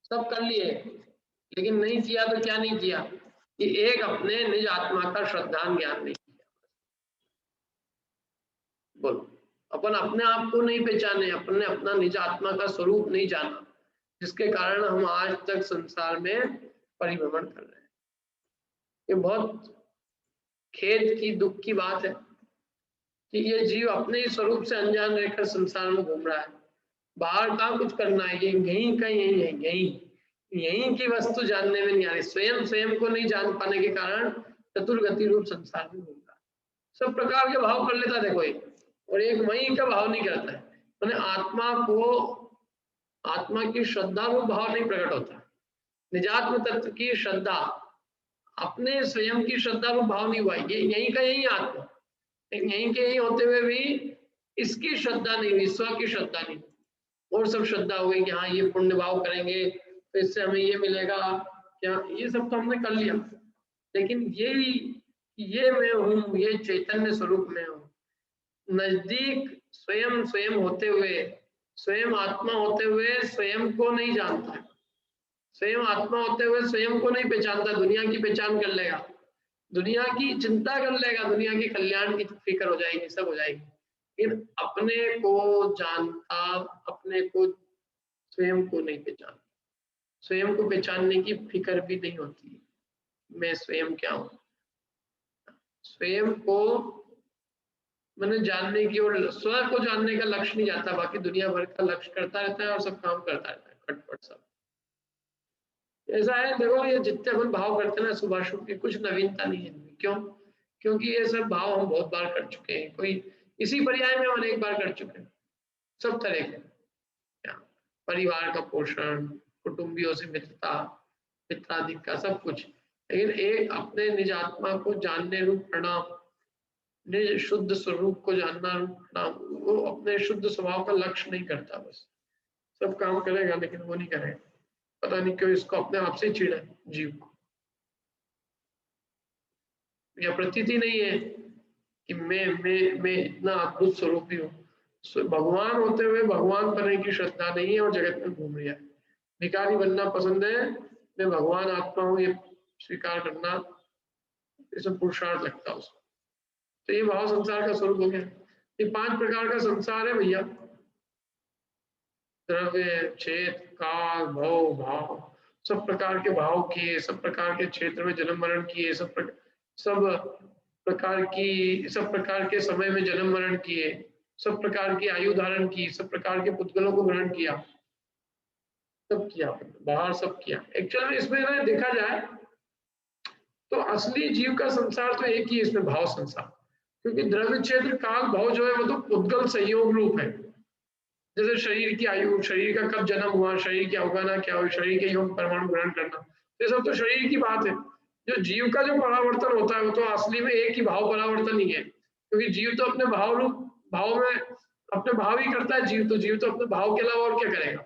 सब कर लिए, लेकिन नहीं किया तो क्या नहीं किया कि एक अपने निज आत्मा का श्रद्धान ज्ञान नहीं किया। बोलो, अपन अपने आप को नहीं पहचाने, अपने अपना निज आत्मा का स्वरूप नहीं जाना, जिसके कारण हम आज तक संसार में परिभ्रमण कर रहे हैं। ये बहुत खेद की, दुख की बात है कि ये जीव अपने ही स्वरूप से अनजान रहकर संसार में घूम रहा है। बाहर कहाँ कुछ करना है, ये यहीं का यही है, यहीं की वस्तु जानने में नहीं आ रही। स्वयं को नहीं जान पाने के कारण चतुर्गति रूप संसार में घूम रहा है। सब प्रकार के भाव कर लेता है देखो एक, और एक वही का भाव नहीं करता है। मैंने आत्मा की श्रद्धा रूप भाव नहीं प्रकट होता। निजात्म तत्व की श्रद्धा, अपने स्वयं की श्रद्धा रूप भाव नहीं हुआ। ये यहीं का यही आत्मा, यहीं के यहीं होते हुए भी इसकी श्रद्धा नहीं हुई, स्व की श्रद्धा नहीं। और सब श्रद्धा हो गई कि हाँ ये पुण्य भाव करेंगे तो इससे हमें ये मिलेगा, क्या ये सब तो हमने कर लिया। लेकिन ये मैं हूँ, ये चैतन्य स्वरूप में हूँ, नजदीक स्वयं होते हुए, स्वयं आत्मा होते हुए स्वयं को नहीं जानता है, स्वयं आत्मा होते हुए स्वयं को नहीं पहचानता। दुनिया की पहचान कर लेगा, दुनिया की चिंता कर लेगा, दुनिया के कल्याण की फिक्र हो जाएगी, सब हो जाएगी, लेकिन अपने को जानता, अपने को स्वयं को नहीं पहचानता। स्वयं को पहचानने की फिक्र भी नहीं होती, मैं स्वयं क्या हूँ। स्वयं को मैंने जानने की और स्व को जानने का लक्ष्य नहीं जाता, बाकी दुनिया भर का लक्ष्य करता रहता है और सब काम करता रहता है, खटपट सब ऐसा है। देखो ये जितने अपन भाव करते हैं ना शुभाशुभ की, कुछ नवीनता नहीं है इनमें। क्यों? क्योंकि ये सब भाव हम बहुत बार कर चुके हैं, कोई इसी पर्याय में हम अनेक बार कर चुके हैं, सब तरह के। परिवार का पोषण, कुटुंबियों से मित्रता, मित्रादि का सब कुछ, लेकिन एक अपने निज आत्मा को जानने रूप प्रणाम, निज शुद्ध स्वरूप को जानना रूप प्रणाम, वो अपने शुद्ध स्वभाव का लक्ष्य नहीं करता। बस सब काम करेगा लेकिन वो नहीं करेगा, पता नहीं क्यों इसको अपने आप से चिढ़ है जीव को, या प्रतीति नहीं है कि मैं इतना अद्भुत स्वरूपी हूँ। भगवान होते हुए भगवान बनने की श्रद्धा नहीं है और जगत में घूम रहा है। भिखारी बनना पसंद है, मैं भगवान आत्मा हूँ ये स्वीकार करना इसमें पुरुषार्थ लगता है उसको। तो ये भाव संसार का स्वरूप हो गया। ये 5 प्रकार का संसार है भैया, द्रव्य, क्षेत्र, काल, भव, भाव, सब प्रकार के भाव किए, सब प्रकार के क्षेत्र में जन्म मरण किए, सब प्रकार के समय में जन्म मरण किए, सब प्रकार की आयु धारण की, सब प्रकार के पुद्गलों को ग्रहण किया, सब किया, बाहर सब किया। एक्चुअल में इसमें ना देखा जाए तो असली जीव का संसार तो एक ही है इसमें, भाव संसार। क्योंकि द्रव्य, क्षेत्र, काल, भाव जो है वो तो पुद्गल संयोग रूप है। जैसे शरीर की आयु, शरीर का कब जन्म हुआ, शरीर की अवगाहना क्या हुई, शरीर के योग परमाणु ग्रहण करना, ये सब तो शरीर की बात है। जो जीव का जो परावर्तन होता है वो तो असली में एक ही भाव परावर्तन ही है। क्योंकि जीव तो अपने भाव रूप, भाव में अपने भाव ही करता है जीव, तो जीव तो अपने भाव के अलावा और क्या करेगा।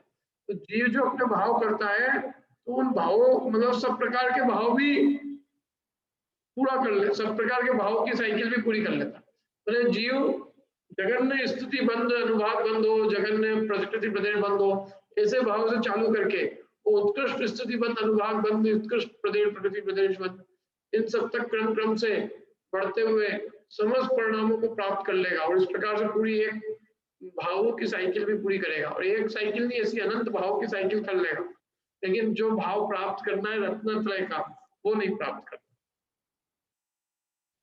तो जीव जो अपने भाव करता है तो उन भावों, मतलब सब प्रकार के भाव भी पूरा कर ले, सब प्रकार के भाव की साइकिल भी पूरी कर लेता। मतलब जीव जगन्य स्तुति बंद, अनुभाग बंद हो, जगन्य प्रकृति प्रदेश बंद हो, ऐसे भाव से चालू करके वो उत्कृष्ट स्तुति बंद, अनुभाग बंद, उत्कृष्ट प्रदेश, प्रकृति प्रदेश बंद, इन सब तक क्रम से बढ़ते हुए समस्त परिणामों को प्राप्त कर लेगा। और इस प्रकार से पूरी एक भावों की साइकिल भी पूरी करेगा, और एक साइकिल नहीं, ऐसी अनंत भाव की साइकिल कर लेगा। लेकिन जो भाव प्राप्त करना है रत्नत्रय का वो नहीं प्राप्त करना।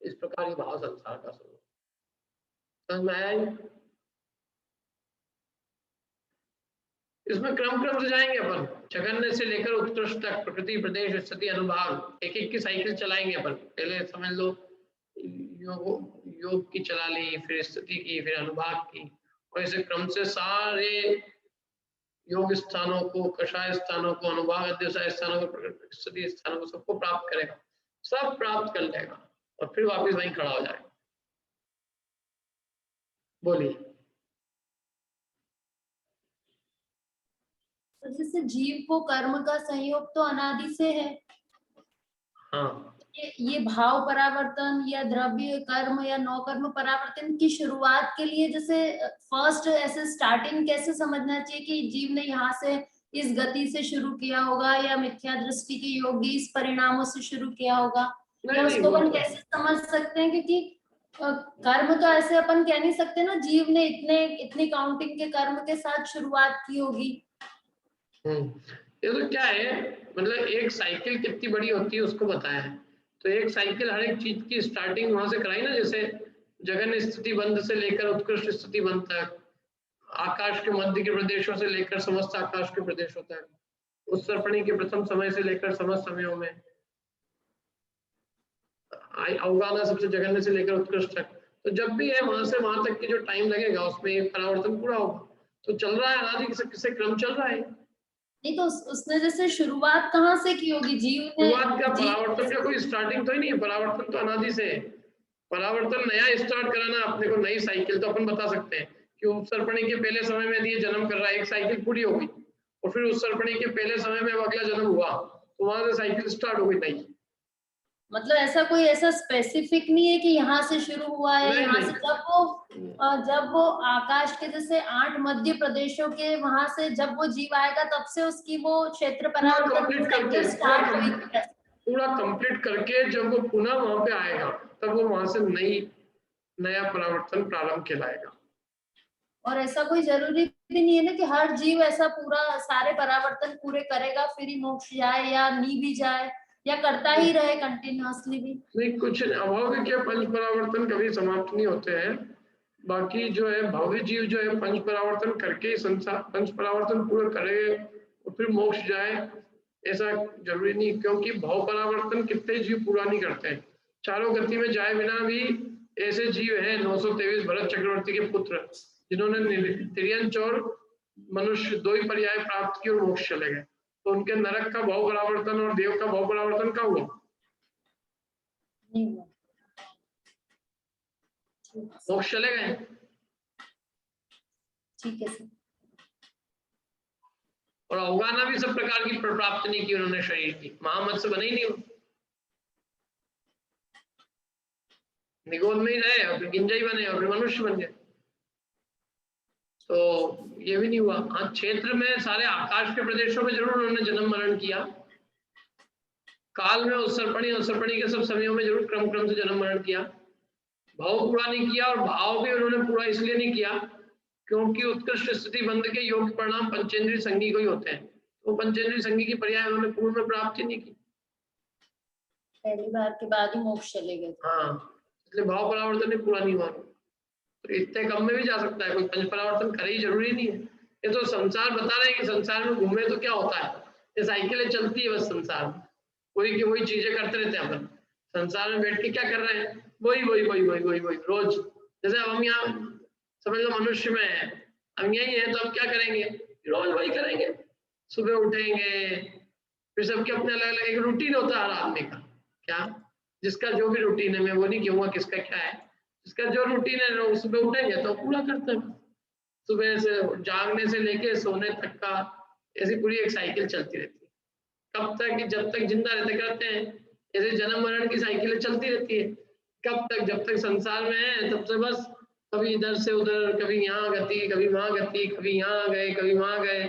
इस प्रकार ये भाव संसार का स्वरूप समझ में आया। इसमें क्रम क्रम से जाएंगे अपन, जघन्य से लेकर उत्कृष्ट तक, प्रकृति प्रदेश स्थिति अनुभाग, एक एक की साइकिल चलाएंगे अपन। पहले समझ लो योग की चला ली, फिर स्थिति की, फिर अनुभाग की, और ऐसे क्रम से सारे योग स्थानों को, कषाय स्थानों को, अनुभाग अध्यवसाय स्थानों को, स्थिति स्थानों को, सबको प्राप्त करेगा, सब प्राप्त कर लेगा और फिर वापस वहीं खड़ा हो जाएगा। बोलिए। जैसे जीव को कर्म का संयोग तो अनादि से है। हाँ, ये भाव परावर्तन या द्रव्य कर्म या नौ कर्म परावर्तन की शुरुआत के लिए जैसे फर्स्ट ऐसे स्टार्टिंग कैसे समझना चाहिए कि जीव ने यहाँ से इस गति से शुरू किया होगा या मिथ्या दृष्टि के योगी इस परिणामों से शुरू किया होगा, या उसको अपन कैसे समझ सकते हैं? क्योंकि कर्म तो ऐसे अपन कह नहीं सकते ना जीव ने इतनी काउंटिंग के कर्म के साथ शुरुआत की होगी। ये तो क्या है, मतलब एक साइकिल कितनी बड़ी होती है उसको बताया है। तो एक साइकिल हर एक चीज की स्टार्टिंग वहां से कराई ना, जैसे जघन्य स्थिति बंध से लेकर उत्कृष्ट स्थिति बंध तक, आकाश के मध्य के प्रदेशों से लेकर समस्त आकाश के प्रदेशों तक, उत्सर्पणी के प्रथम समय से लेकर समस्त समयों में, अवगाना सबसे जघन्य से लेकर उत्कृष्ट तक। तो जब भी है वहां से वहां तक की जो टाइम लगेगा उसमें एक परावर्तन पूरा होगा। तो चल रहा है अनादि किसे क्रम चल रहा है। नहीं तो उसने जैसे शुरुआत कहाँ से की होगी जीव ने? शुरुआत का परावर्तन का कोई स्टार्टिंग तो ही नहीं है, परावर्तन तो अनादि से है। परावर्तन नया स्टार्ट कराना अपने को, नई साइकिल तो अपन बता सकते हैं कि उत्सर्पणी के पहले समय में ये जन्म कर रहा है, एक साइकिल पूरी हो गई, और फिर उत्सर्पणी के पहले समय में अगला जन्म हुआ, तो वहां से साइकिल स्टार्ट हो गई नई। मतलब ऐसा कोई ऐसा स्पेसिफिक नहीं है कि यहाँ से शुरू हुआ है, यहाँ से जब वो आकाश के जैसे 8 मध्य प्रदेशों के वहां से जब वो जीव आएगा तब से उसकी वो क्षेत्र परावर्तन स्टार्ट हुई। पूरा कंप्लीट करके जब वो पुनः वहां पे आएगा तब वो वहां से नया परावर्तन प्रारंभ कहलाएगा। और ऐसा कोई जरूरी भी नहीं है ना कि हर जीव ऐसा पूरा सारे परावर्तन पूरे करेगा फिर ही मोक्ष जाए या नी भी जाए, या करता ही रहे कंटिन्यूअसली भी। नहीं, कुछ अभाव के पंच परावर्तन कभी समाप्त नहीं होते हैं। बाकी जो है भव्य जीव जो है पंच परावर्तन करके ही संसार पंच परावर्तन पूरा करे और फिर मोक्ष जाए, ऐसा जरूरी नहीं, क्योंकि भाव परावर्तन कितने जीव पूरा नहीं करते हैं। चारों गति में जाए बिना भी ऐसे जीव है 923 भरत चक्रवर्ती के पुत्र, जिन्होंने तिर्यंच और मनुष्य 2 ही पर्याय प्राप्त किए और मोक्ष चले गए। तो उनके नरक का भाव परावर्तन और देव का भाव परावर्तन का हुआ? मोक्ष चले गए। ठीक है सर। और अवगाना भी सब प्रकार की प्राप्ति नहीं की उन्होंने शरीर की, महामत से बने ही नहीं, निगोद में ही रहे और फिर गिंजा ही बने और फिर मनुष्य बन गए। तो ये भी नहीं हुआ। हाँ, क्षेत्र में सारे आकाश के प्रदेशों में जरूर उन्होंने जन्म मरण किया, काल में उत्सर्पणी के सब समयों में जरूर क्रम से जन्म मरण किया। भाव पूरा नहीं किया, और भाव भी उन्होंने पूरा इसलिए नहीं किया क्योंकि उत्कृष्ट स्थिति बंध के योग परिणाम पंचेंद्रीय संगी को ही होते हैं। तो पंचेंद्रीय संगी की पर्याय उन्होंने पूर्ण में प्राप्ति नहीं की, पहली बार के बाद ही मोक्ष चले गए। हाँ, इसलिए भाव परावर्तन ही पूरा नहीं हुआ। तो इतने कम में भी जा सकता है, कोई पंच परावर्तन करे ही जरूरी नहीं है। ये तो संसार बता रहे हैं कि संसार में घूमे तो क्या होता है, ये साइकिलें चलती है बस संसार में, वही चीजें करते रहते हैं। अपन संसार में बैठ के क्या कर रहे हैं, वही रोज। जैसे अब हम यहाँ समझ लो मनुष्य में है, हम यही है तो हम क्या करेंगे, रोज वही करेंगे। सुबह उठेंगे, फिर सबके अपने अलग अलग एक रूटीन होता है हर आदमी का, क्या जिसका जो भी रूटीन है, मैं वो नहीं कहूँगा किसका क्या है, जिसका जो रूटीन है सुबह उठेंगे तो पूरा करते हैं। सुबह से जागने से लेके सोने तक का ऐसी पूरी एक साइकिल चलती रहती है। कब तक, जब तक जिंदा रहते करते हैं। ऐसे जन्म मरण की साइकिलें चलती रहती है। कब तक, जब तक संसार में है तब से बस कभी इधर से उधर, कभी यहाँ गति, कभी वहां गति, कभी यहाँ गए, कभी वहां गए,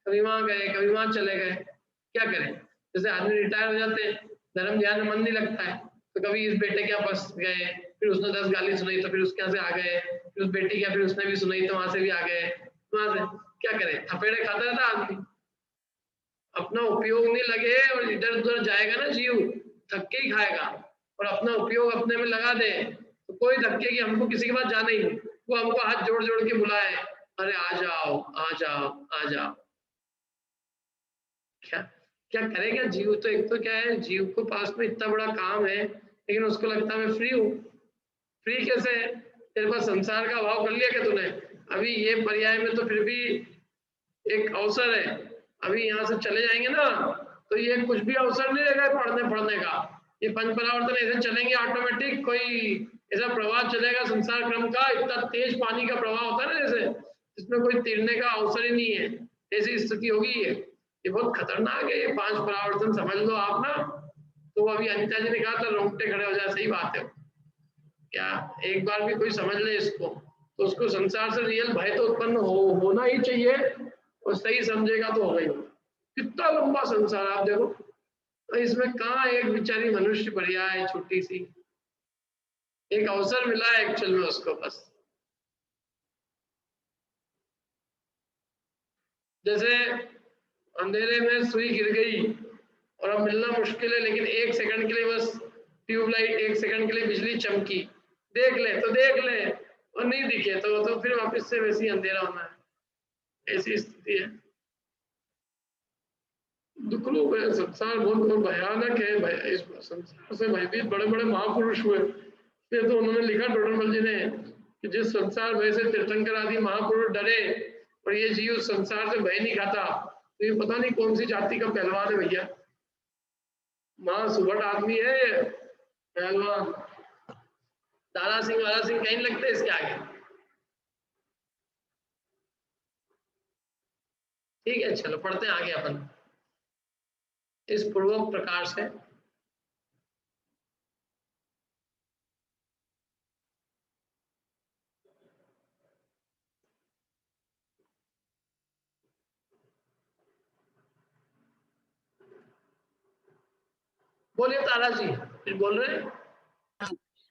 कभी वहां गए, कभी वहां चले गए। क्या करें, जैसे आदमी रिटायर हो जाते हैं, धर्म ध्यान में मन नहीं लगता है, तो कभी इस बेटे के पास गए, फिर उसने 10 गाली सुनाई तो फिर उसके यहाँ से आ गए, फिर उस बेटी के फिर उसने भी सुनाई तो वहां से भी आ गए। वहां से क्या करें, थपेड़े खाता रहता आदमी। अपना उपयोग नहीं लगे और इधर उधर जाएगा ना जीव, धक्के ही खाएगा। और अपना उपयोग अपने में लगा दे तो कोई धक्के की हमको किसी के पास जाना ही नहीं, वो हमको हाथ जोड़ जोड़ के बुलाए, अरे आ जाओ आ जाओ आ जाओ। क्या क्या करेगा जीव? तो एक तो क्या है, जीव को पास में इतना बड़ा काम है लेकिन उसको लगता है मैं फ्री हूँ। फ्री कैसे? तेरे पास संसार का भाव कर लिया क्या तूने? अभी ये पर्याय में तो फिर भी एक अवसर है, अभी यहाँ से चले जाएंगे ना तो ये कुछ भी अवसर नहीं रहेगा पढ़ने का। ये पंच परावर्तन ऐसे चलेंगे ऑटोमेटिक, कोई ऐसा प्रवाह चलेगा संसार क्रम का, इतना तेज पानी का प्रवाह होता है ना जैसे, इसमें कोई तैरने का अवसर ही नहीं है, ऐसी स्थिति होगी। ये बहुत खतरनाक है ये पांच परावर्तन, समझ लो आप ना। तो अभी अनिता जी ने कहा था रोंगटे खड़े हो जाए, सही बात है। क्या एक बार भी कोई समझ ले इसको तो उसको संसार से रियल भय तो उत्पन्न होना ही चाहिए, और सही समझेगा तो होगा ही। कितना लंबा संसार आप देखो, तो इसमें कहाँ एक बेचारी मनुष्य बढ़िया है, छोटी सी एक अवसर मिला है एक्चुअल में उसको बस। जैसे अंधेरे में सुई गिर गई और अब मिलना मुश्किल है, लेकिन एक सेकंड के लिए बस ट्यूबलाइट, एक सेकंड के लिए बिजली चमकी, देख ले तो देख ले, और नहीं दिखे तो फिर वापस से वैसे ही अंधेरा होना है, ऐसी स्थिति है। दुख लोग है, संसार बहुत भयानक है। इस संसार से भयभीत बड़े बड़े महापुरुष हुए, फिर तो उन्होंने लिखा टोडरमल जी ने कि जिस संसार भय से तीर्थंकर आदि महापुरुष डरे और ये जीव संसार से भय नहीं खाता, तो ये पता नहीं कौन सी जाति का पहलवान है भैया। मां सुबह आदमी है पहलवान, दारा सिंह कहीं लगते इसके आगे। ठीक है, चलो पढ़ते हैं आगे अपन इस पूर्वक प्रकार से। बोलिए तारा जी, फिर बोल रहे हैं।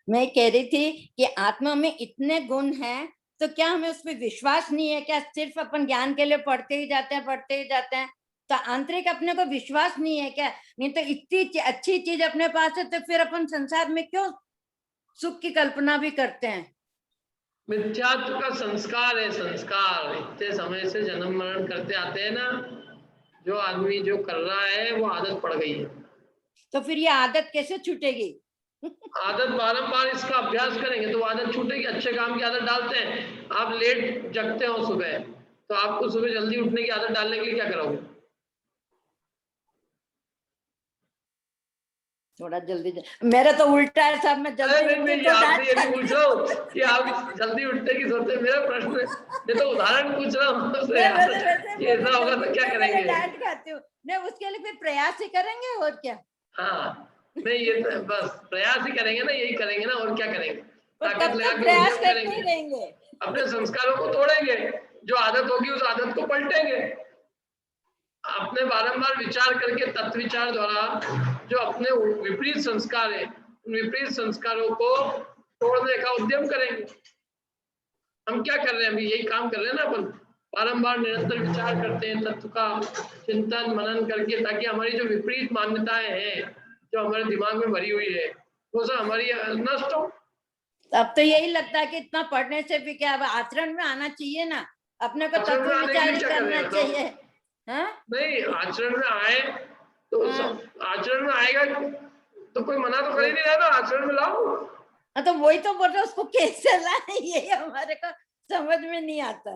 मैं कह रही थी कि आत्मा में इतने गुण हैं, तो क्या हमें उस पर विश्वास नहीं है? क्या सिर्फ अपन ज्ञान के लिए पढ़ते ही जाते हैं, तो आंतरिक अपने को विश्वास नहीं है क्या? नहीं तो इतनी अच्छी चीज अपने पास है तो फिर अपन संसार में क्यों सुख की कल्पना भी करते हैं? मिथ्यात्व का संस्कार है, संस्कार इतने समय से जन्म मरण करते आते हैं ना, जो आदमी जो कर रहा है वो आदत पड़ गई है। तो फिर ये आदत कैसे छूटेगी? आदत बारंबार इसका अभ्यास करेंगे तो आदत छूटेगी। अच्छे काम की आदत डालते हैं, आप लेट जगते हो सुबह, तो आपको सुबह जल्दी उठने की आदत डालने के लिए क्या करोगे? थोड़ा जल्दी मेरा तो उल्टा है साहब, मैं जल्दी नहीं, आपसे ये पूछ रहा हूँ कि आप जल्दी उठने की सोचते हैं। मेरा प्रश्न है, ये तो उदाहरण पूछ रहा हूँ ऐसा होगा तो क्या करेंगे? डांट खाती हूँ नहीं, उसके लिए फिर प्रयास ही करेंगे और क्या। हाँ नहीं, ये तो बस प्रयास ही करेंगे ना, यही करेंगे ना, और क्या करेंगे? ताकत लगा के प्रयास करते रहेंगे, अपने संस्कारों को तोड़ेंगे, जो आदत होगी उस आदत को पलटेंगे। अपने बारंबार विचार करके तत्व विचार द्वारा जो अपने विपरीत संस्कार है, उन विपरीत संस्कारों को तोड़ने का उद्यम करेंगे। हम क्या कर रहे हैं अभी? यही काम कर रहे हैं ना अपन, बारंबार निरंतर विचार करते हैं, तत्व का चिंतन मनन करके, ताकि हमारी जो विपरीत मान्यताएं हैं जो हमारे दिमाग में भरी हुई है वो सब हमारी नष्ट हो। अब तो यही लगता है कि इतना पढ़ने से भी क्या, अब आचरण में आना चाहिए ना, अपने को तत्व विचार करना चाहिए। नहीं, आचरण में आए तो आचरण में आएगा तो कोई मना तो कर ही नहीं रहा था, आचरण में लाओ। तो वही तो बोल रहे, उसको कैसे लाए ये हमारे को समझ में नहीं आता,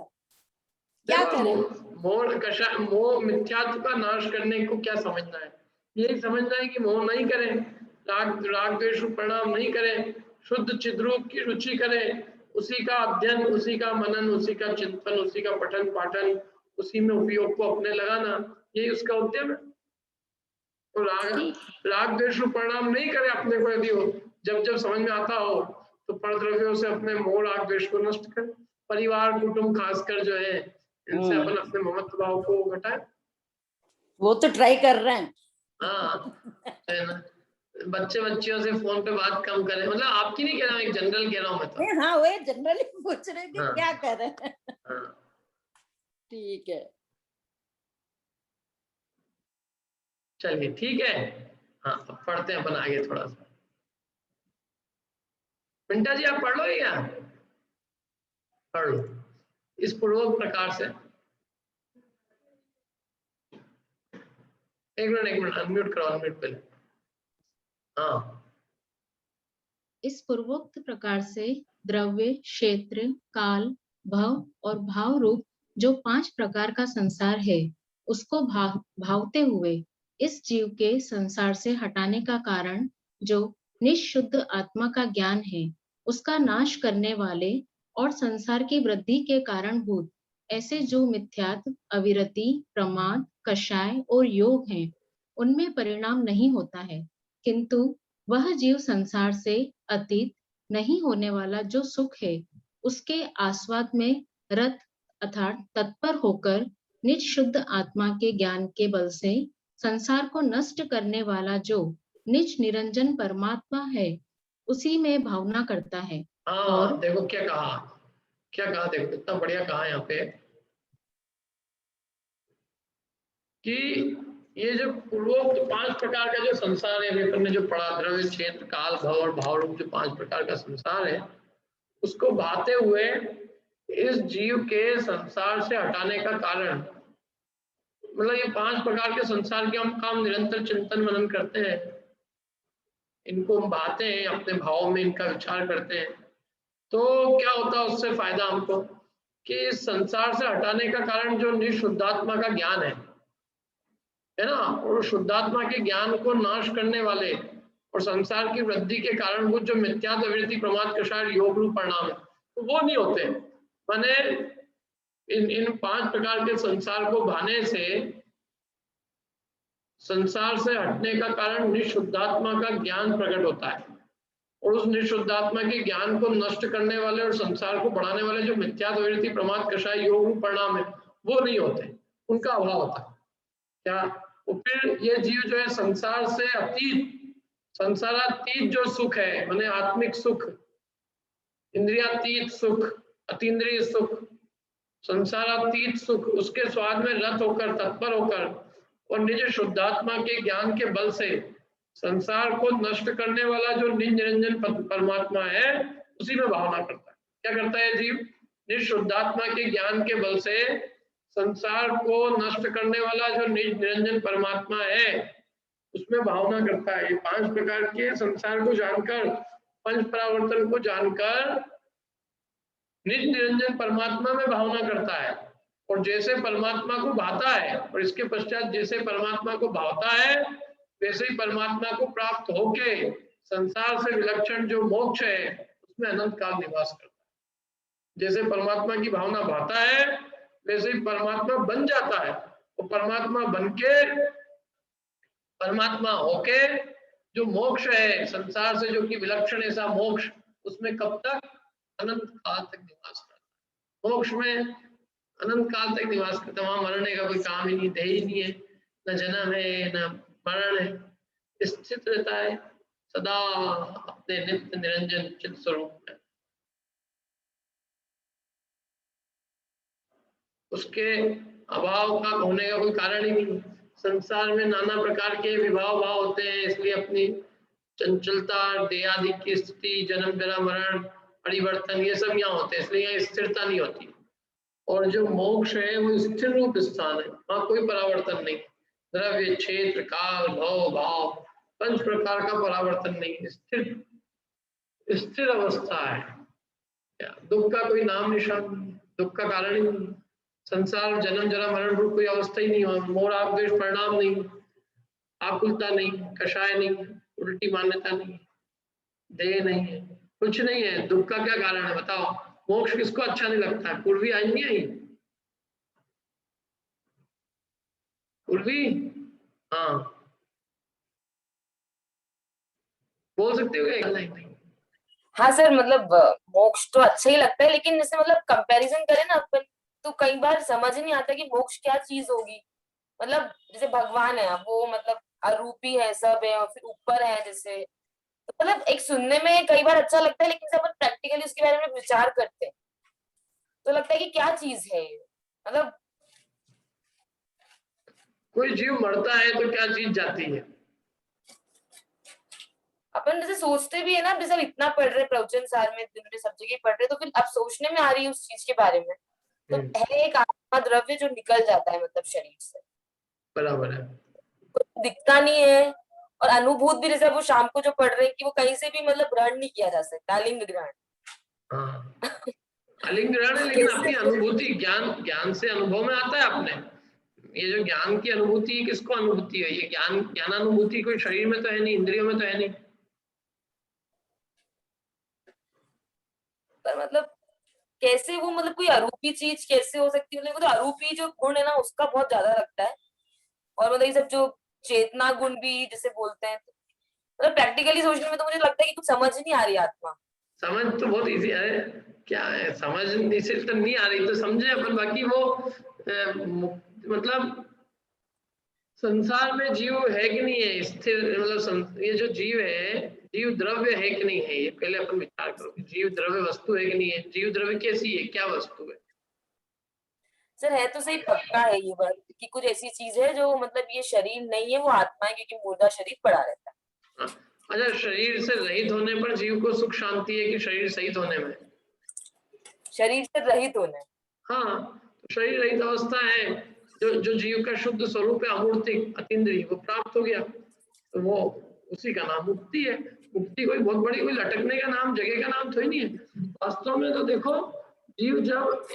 क्या करें? मोह मिथ्यात्व का नाश करने को क्या समझना है? यही समझना है कि मोह नहीं करें, राग द्वेष परिणाम नहीं करें, शुद्ध चिद्रूप की रुचि करें, उसी का अध्ययन, उसी का मनन, उसी का चिंतन, उसी का पठन पाठन, उसी में उपयोग को अपने लगाना, यही उसका उद्यम है। तो राग द्वेष परिणाम नहीं करे अपने को, यदि हो जब समझ में आता हो तो परद्रव्यों से अपने मोह राग द्वेष को नष्ट कर, परिवार कुटुंब खासकर जो है इनसे अपन अपने ममत्व भाव को घटाए। वो तो ट्राई कर रहे हैं। हाँ है ना, बच्चे बच्चियों से फोन पे बात कम करें, मतलब आपकी नहीं कह रहा हूँ, एक जनरल कह रहा हूँ मैं तो। हाँ वो जनरली पूछ रहे कि क्या करें। ठीक है। चलिए ठीक है। हाँ अब पढ़ते हैं अपन आगे थोड़ा सा। पिंटा जी आप पढ़ लो या पढ़ लो इस पूर्वक प्रकार से। एक मिनट अनम्यूट करो, अनम्यूट पहले। हाँ इस पूर्वोक्त प्रकार से द्रव्य, क्षेत्र, काल, भव और भाव रूप जो 5 प्रकार का संसार है, उसको भावते हुए इस जीव के संसार से हटाने का कारण जो निशुद्ध आत्मा का ज्ञान है, उसका नाश करने वाले और संसार की वृद्धि के कारणभूत ऐसे जो मिथ्यात्व, अविरति, प्रमाद, कषाय और योग हैं, उनमें परिणाम नहीं होता है, किंतु वह जीव संसार से अतीत नहीं होने वाला जो सुख है, उसके आस्वाद में रत अर्थात तत्पर होकर निज शुद्ध आत्मा के ज्ञान के बल से संसार को नष्ट करने वाला जो निज निरंजन परमात्मा है, उसी में भावना करता है। हाँ और देखो क्या कहा देखो कितना बढ़िया कहा यहाँ पे कि ये जो पूर्वोक्त 5 प्रकार का जो संसार है, अपन ने जो पढ़ा, द्रव्य, क्षेत्र, काल, भव और भाव रूप जो 5 प्रकार का संसार है, उसको भाते हुए इस जीव के संसार से हटाने का कारण, मतलब ये 5 प्रकार के संसार के हम निरंतर चिंतन मनन करते हैं, इनको हम भाते हैं, अपने भावों में इनका विचार करते हैं, तो क्या होता है उससे फायदा हमको कि इस संसार से हटाने का कारण जो निशुद्धात्मा का ज्ञान है ना, और शुद्धात्मा के ज्ञान को नाश करने वाले और संसार की वृद्धि के कारण जो मिथ्यात्व, अविरति, प्रमाद, कषाय, योग रूप परिणाम है, तो वो नहीं होते। माने इन 5 प्रकार के संसार को भाने से संसार से हटने का कारण निशुद्धात्मा का ज्ञान प्रकट होता है, और उस निशुद्धात्मा के ज्ञान को नष्ट करने वाले और संसार को बढ़ाने वाले जो मिथ्यात्व, अविरति, प्रमाद, कषाय, योग रूप परिणाम है, वो नहीं होते, उनका अभाव होता है। क्या? तो फिर ये जीव जो है संसार से अतीत, संसारातीत जो सुख है, माने आत्मिक सुख, इंद्रियातीत सुख, अतीन्द्रिय सुख, संसारातीत सुख, उसके स्वाद में रत होकर, तत्पर होकर और निज शुद्धात्मा के ज्ञान के बल से संसार को नष्ट करने वाला जो निज निरंजन परमात्मा है, उसी में भावना करता है। क्या करता है जीव? निज शुद्धात्मा के ज्ञान के बल से संसार को नष्ट करने वाला जो निज निरंजन परमात्मा है, उसमें भावना करता है। ये 5 प्रकार के संसार को जानकर, पंच परावर्तन को जानकर निज निरंजन परमात्मा में भावना करता है, और जैसे परमात्मा को भाता है और इसके पश्चात जैसे परमात्मा को भावता है, वैसे ही परमात्मा को प्राप्त होके संसार से विलक्षण जो मोक्ष है, उसमें अनंत काल निवास करता है। जैसे परमात्मा की भावना भाता है, वैसे ही परमात्मा बन जाता है, और परमात्मा बनके, परमात्मा होके जो मोक्ष है संसार से, जो कि विलक्षण ऐसा मोक्ष, उसमें कब तक? अनंत काल तक निवास करता है। मोक्ष में अनंत काल तक निवास करता है, वहां मरने का कोई काम ही नहीं, देह ही नहीं है, न जन्म है न मरण है, स्थित रहता है सदा अपने नित्य निरंजन चित स्वरूप में। उसके अभाव का होने का कोई कारण ही नहीं। संसार में नाना प्रकार के विभाव भाव होते हैं, इसलिए अपनी चंचलता, देहादि की स्थिति, जन्म जरा मरण, परिवर्तन, ये सब यहाँ होते हैं, इसलिए यहाँ स्थिरता नहीं होती। और जो मोक्ष है वो स्थिर रूप स्थान है, वहाँ कोई परावर्तन नहीं। द्रव्य, क्षेत्र, काल, भव, भाव, 5 प्रकार का परावर्तन नहीं, स्थिर अवस्था है। दुख का कोई नाम निशान नहीं, दुख का कारण ही नहीं। संसार जन्म जरा मरण रूप कोई अवस्था ही नहीं हो, मोह राग द्वेष परिणाम नहीं, आकुलता नहीं, कषाय नहीं, उल्टी मान्यता नहीं, देह नहीं है, कुछ नहीं है। दुख का क्या कारण है बताओ? मोक्ष किसको अच्छा नहीं लगता है? पूर्वी आई नहीं आई? पूर्वी, हाँ बोल सकते हो क्या? नहीं। हाँ सर, मतलब मोक्ष तो अच्छा ही लगता है, लेकिन जैसे मतलब कंपैरिजन करें ना अपन, तो कई बार समझ ही नहीं आता कि मोक्ष क्या चीज होगी। मतलब जैसे भगवान है, वो मतलब अरूपी है, सब है, और फिर ऊपर है जैसे, तो मतलब एक सुनने में कई बार अच्छा लगता है, लेकिन जब अपन प्रैक्टिकली उसके बारे में विचार करते हैं तो लगता है कि क्या चीज है ये, मतलब कोई जीव मरता है तो क्या चीज जाती है? अपन जैसे सोचते भी है ना, जैसे इतना पढ़ रहे प्रवचन सार में, दिन में सब जगह पढ़ रहे, तो फिर अब सोचने में आ रही है उस चीज के बारे में, तो है एक आत्मा द्रव्य जो निकल जाता है मतलब शरीर से, बराबर है, दिखता नहीं है। और अनुभूत भी जैसे वो शाम को जो पढ़ रहे हैं कि वो कहीं से भी मतलब ग्रहण नहीं किया जा सकता, आलिंग ग्रहण। हाँ आलिंग ग्रहण है, लेकिन अपनी अनुभूति ज्ञान से अनुभव में आता है अपने। ये जो ज्ञान की अनुभूति, किसको अनुभूति है? ये ज्ञानानुभूति कोई शरीर में तो है नहीं, इंद्रियों में तो है नहीं। पर मतलब कैसे वो, मतलब कोई अरूपी चीज कैसे हो सकती है? मतलब तो अरूपी जो गुण है ना उसका बहुत ज्यादा लगता है। और मतलब ये सब जो चेतना गुण भी जैसे बोलते हैं, मतलब प्रैक्टिकली सोचने में तो मुझे लगता है कि कुछ समझ नहीं आ रही आत्मा। समझ तो बहुत इजी है, क्या है समझ इसे तो नहीं आ रही तो समझे अपन। बाकी वो मतलब संसार में जीव है कि नहीं है स्थिर, मतलब ये जो जीव है, जीव द्रव्य है कि नहीं है, ये पहले अपन विचार करो। जीव द्रव्य वस्तु है कि नहीं है? जीव द्रव्य कैसी है, क्या वस्तु है? सर है तो सही, पक्का है ये बात कि कुछ ऐसी चीज है जो मतलब ये शरीर नहीं है, वो आत्मा है, क्योंकि मुर्दा शरीर पड़ा रहता है। अच्छा, शरीर से रहित होने पर जीव को सुख शांति है कि शरीर सहित होने में? शरीर से रहित होने। हाँ, तो शरीर रहित अवस्था है, जो जीव का शुद्ध स्वरूप है, अमूर्तिक अतीन्द्रिय, वो प्राप्त हो गया, तो वो उसी का नाम मुक्ति है। मुक्ति कोई बहुत बड़ी, कोई लटकने का नाम, जगह का नाम थोड़ी नहीं है। वास्तव में तो देखो, जीव जब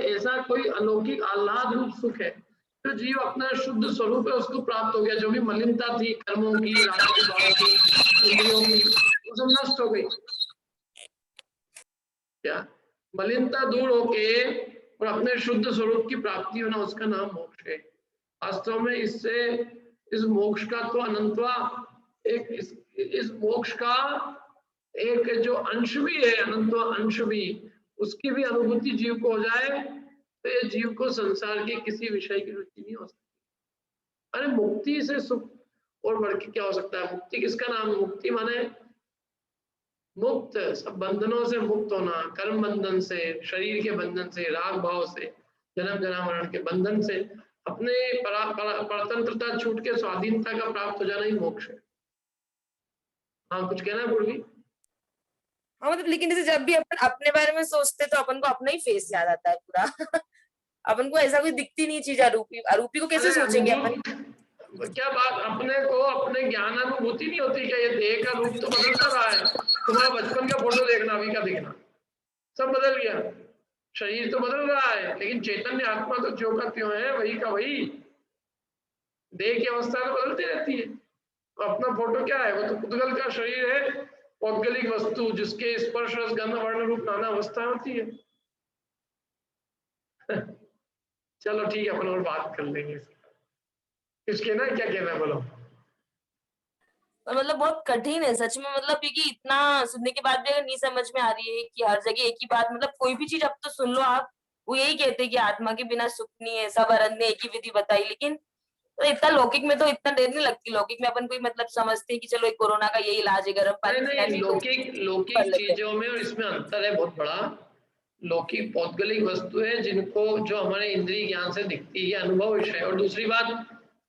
ऐसा कोई अलौकिक आह्लाद रूप सुख है, तो जीव अपना शुद्ध स्वरूप है उसको प्राप्त हो गया। जो भी मलिनता थी कर्मों की, राजनीतिक भाव की, इंद्रियों की, वो सब नष्ट हो गई। क्या मलिनता दूर होके और अपने शुद्ध स्वरूप की प्राप्ति होना, उसका नाम मोक्ष है। वास्तव में इससे, इस मोक्ष का तो अनंतवा एक इस मोक्ष का एक जो अंश भी है, अनंतवा अंश भी, उसकी भी अनुभूति जीव को हो जाए तो ये जीव को संसार के किसी विषय की रुचि नहीं हो सकती। अरे मुक्ति से सुख और बढ़ के क्या हो सकता है? मुक्ति किसका नाम है? मुक्ति माने मुक्त, सब बंधनों से मुक्त होना, कर्म बंधन से, शरीर के बंधन से, राग भाव से, जन्म जन्म के बंधन से, अपने परतंत्रता छूट के स्वाधीनता का प्राप्त हो जाना ही मोक्ष है। हाँ कुछ कहना है पूर्वी? हाँ मतलब, लेकिन जैसे जब भी अपन अपने बारे में सोचते तो अपन को अपना ही फेस याद आता है पूरा। अपन को ऐसा कोई दिखती नहीं चीज अरूपी, अरूपी को कैसे सोचेंगे अपन? क्या बात, अपने को अपने ज्ञान अनुभूति नहीं होती क्या? ये देह का रूप तो बदलता रहा है। तुम्हारा बचपन का फोटो देखना, अभी का देखना, सब बदल गया। शरीर तो बदल रहा है, लेकिन चैतन्य आत्मा तो जो का त्यों है, वही का वही। देह की अवस्था तो बदलती रहती है। तो अपना फोटो क्या है? वो तो पुद्गल का शरीर है, पौद्गलिक वस्तु, जिसके स्पर्श रस गंध वर्ण रूप नाना अवस्था होती है। चलो ठीक है, अपन और बात कर लेंगे। कुछ कहना है? क्या कहना है बोलो। मतलब बहुत कठिन है सच में, मतलब क्योंकि इतना सुनने के बाद भी अगर नहीं समझ में आ रही है कि हर जगह एक ही बात, मतलब कोई भी चीज अब तो सुन लो आप, वो यही कहते हैं कि आत्मा के बिना सुख नहीं है, सब अरंत ने एक ही विधि बताई। लेकिन तो इतना लौकिक में तो इतना देर नहीं लगती। लौकिक में अपन कोई मतलब समझते हैं कि चलो एक कोरोना का यही इलाज है, गर्म पानी। नहीं, लौकिक चीजों में और इसमें अंतर है बहुत बड़ा। लौकिक पौद्गलिक वस्तु है जिनको, जो हमारे इंद्रिय ज्ञान से दिखती है, अनुभव विषय। और दूसरी बात,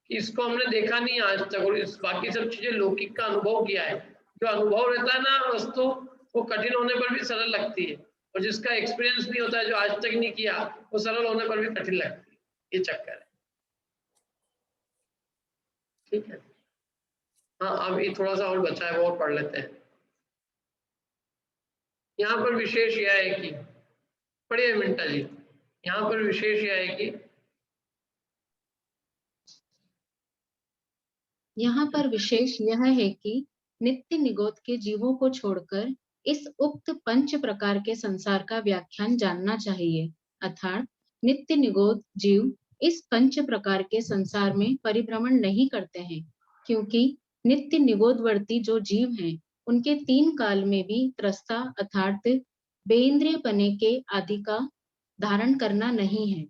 इसको हमने देखा नहीं आज तक, और इस बाकी सब चीजें लौकिक का अनुभव किया है। जो अनुभव रहता है ना वस्तु, वो कठिन होने पर भी सरल लगती है, और जिसका एक्सपीरियंस नहीं होता है, जो आज तक नहीं किया, वो सरल होने पर भी कठिन लगती है। ये चक्कर है, ठीक है। हाँ अब ये थोड़ा सा और बचा है, वो और पढ़ लेते हैं। यहाँ पर विशेष यह है कि, पढ़िए मिंटा जी, यहाँ पर विशेष यह है कि, यहाँ पर विशेष यह है कि नित्य निगोद के जीवों को छोड़कर इस उक्त पंच प्रकार के संसार का व्याख्यान जानना चाहिए। अर्थात नित्य निगोद जीव इस पंच प्रकार के संसार में परिभ्रमण नहीं करते हैं, क्योंकि नित्य निगोदवर्ती जो जीव हैं, उनके 3 काल में भी त्रस्ता अर्थात बेइंद्रिय पने के आदि का धारण करना नहीं है।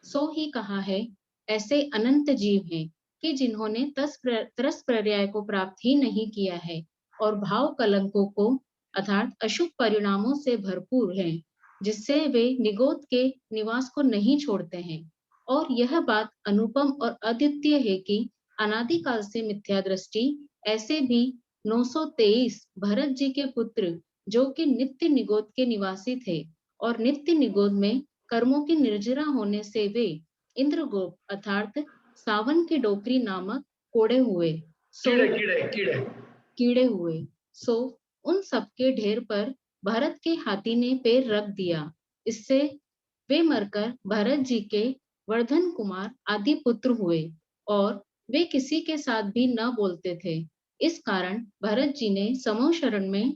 सो ही कहा है, ऐसे अनंत जीव हैं कि जिन्होंने त्रस पर्याय को प्राप्त ही नहीं किया है और भाव कलंकों को अर्थात अशुभ परिणामों से भरपूर हैं, जिससे वे निगोद के निवास को नहीं छोड़ते हैं और यह बात अनुपम और अद्वितीय है कि अनादिकाल से मिथ्या दृष्टि ऐसे भी 923 भरत जी के पुत्र जो कि नित्य निगोद के निवासी थे और नित्य निगोद में कर्मों की निर्जरा होने से वे इंद्रगोप अर्थात सावन की डोकरी नामक कोड़े हुए कीड़े हुए। सो उन सबके ढेर पर भरत के हाथी ने पैर रख दिया। इससे वे मरकर भरत जी के वर्धन कुमार आदि पुत्र हुए और वे किसी के साथ भी न बोलते थे। इस कारण भरत जी ने समूह शरण में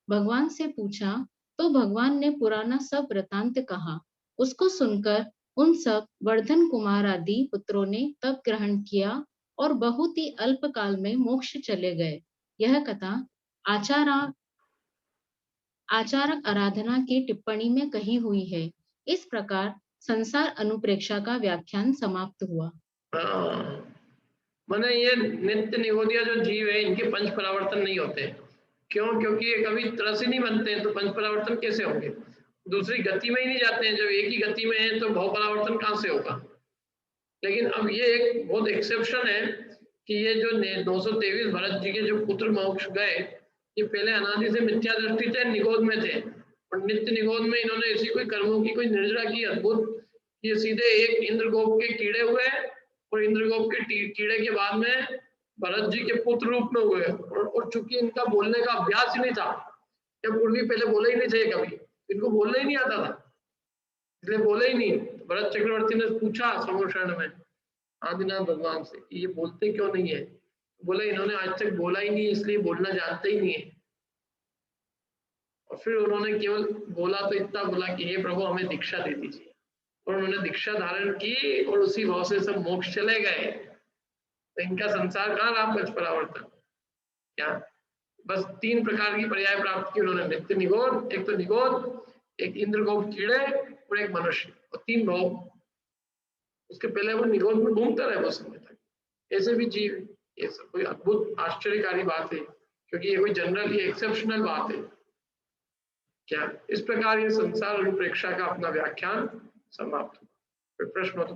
भगवान से पूछा तो भगवान ने पुराना सब वृतांत कहा। उसको सुनकर उन सब वर्धन कुमार आदि पुत्रों ने तप ग्रहण किया और बहुत ही अल्प काल में मोक्ष चले गए। यह कथा आचारक आराधना की टिप्पणी में कही हुई है। इस प्रकार संसार अनुप्रेक्षा का व्याख्यान समाप्त हुआ। माने ये नित्य निगोदिया जो जीव है इनके पंच परावर्तन नहीं होते। क्यों? क्योंकि ये कभी तरस ही नहीं बनते हैं, तो पंच परावर्तन कैसे होंगे? दूसरी गति में ही नहीं जाते हैं। जब एक ही गति में है तो भव परावर्तन कहाँ से होगा? लेकिन अब ये एक बहुत एक्सेप्शन है कि ये जो 223 भरत जी के जो पुत्र मोक्ष गए, ये पहले अनादि से मिथ्या दृष्टि थे, निगोद में थे और नित्य निगोद में इन्होंने ऐसी कोई कर्मों की कोई निर्जरा की अद्भुत, ये सीधे एक इंद्रगोप के कीड़े हुए और इंद्रगोप के कीड़े के बाद में भरत जी के पुत्र रूप में हुए। और चूंकि इनका बोलने का अभ्यास ही नहीं था, जब पूर्वी पहले बोले ही नहीं थे, कभी इनको बोलना ही नहीं आता था, इसलिए बोले ही नहीं। भरत चक्रवर्ती ने पूछा समोषण में आदिनाथ भगवान से कि ये बोलते क्यों नहीं है? बोले इन्होंने आज तक बोला ही नहीं, इसलिए बोलना जानते ही नहीं है। और फिर उन्होंने केवल बोला तो इतना बोला कि हे प्रभु हमें दीक्षा दे दीजिए, और उन्होंने दीक्षा धारण की और उसी भाव से सब मोक्ष चले गए। तो इनका संसार कहाँ रहा पंच परावर्तन? क्या बस 3 प्रकार की पर्याय प्राप्त की उन्होंने, नित्य निगोद, एक तो निगोद, एक इंद्रगोप कीड़े और एक मनुष्य, और 3 भाव। उसके पहले वो निगोद में घूमता रहे बहुत समय तक। ऐसे भी जीव, ये सब कोई अद्भुत आश्चर्यकारी बात है, क्योंकि ये कोई जनरल, ये एक्सेप्शनल बात है। क्या इस प्रकार ये संसार अनुप्रेक्षा का अपना व्याख्यान समाप्त हुआ। प्रश्न तो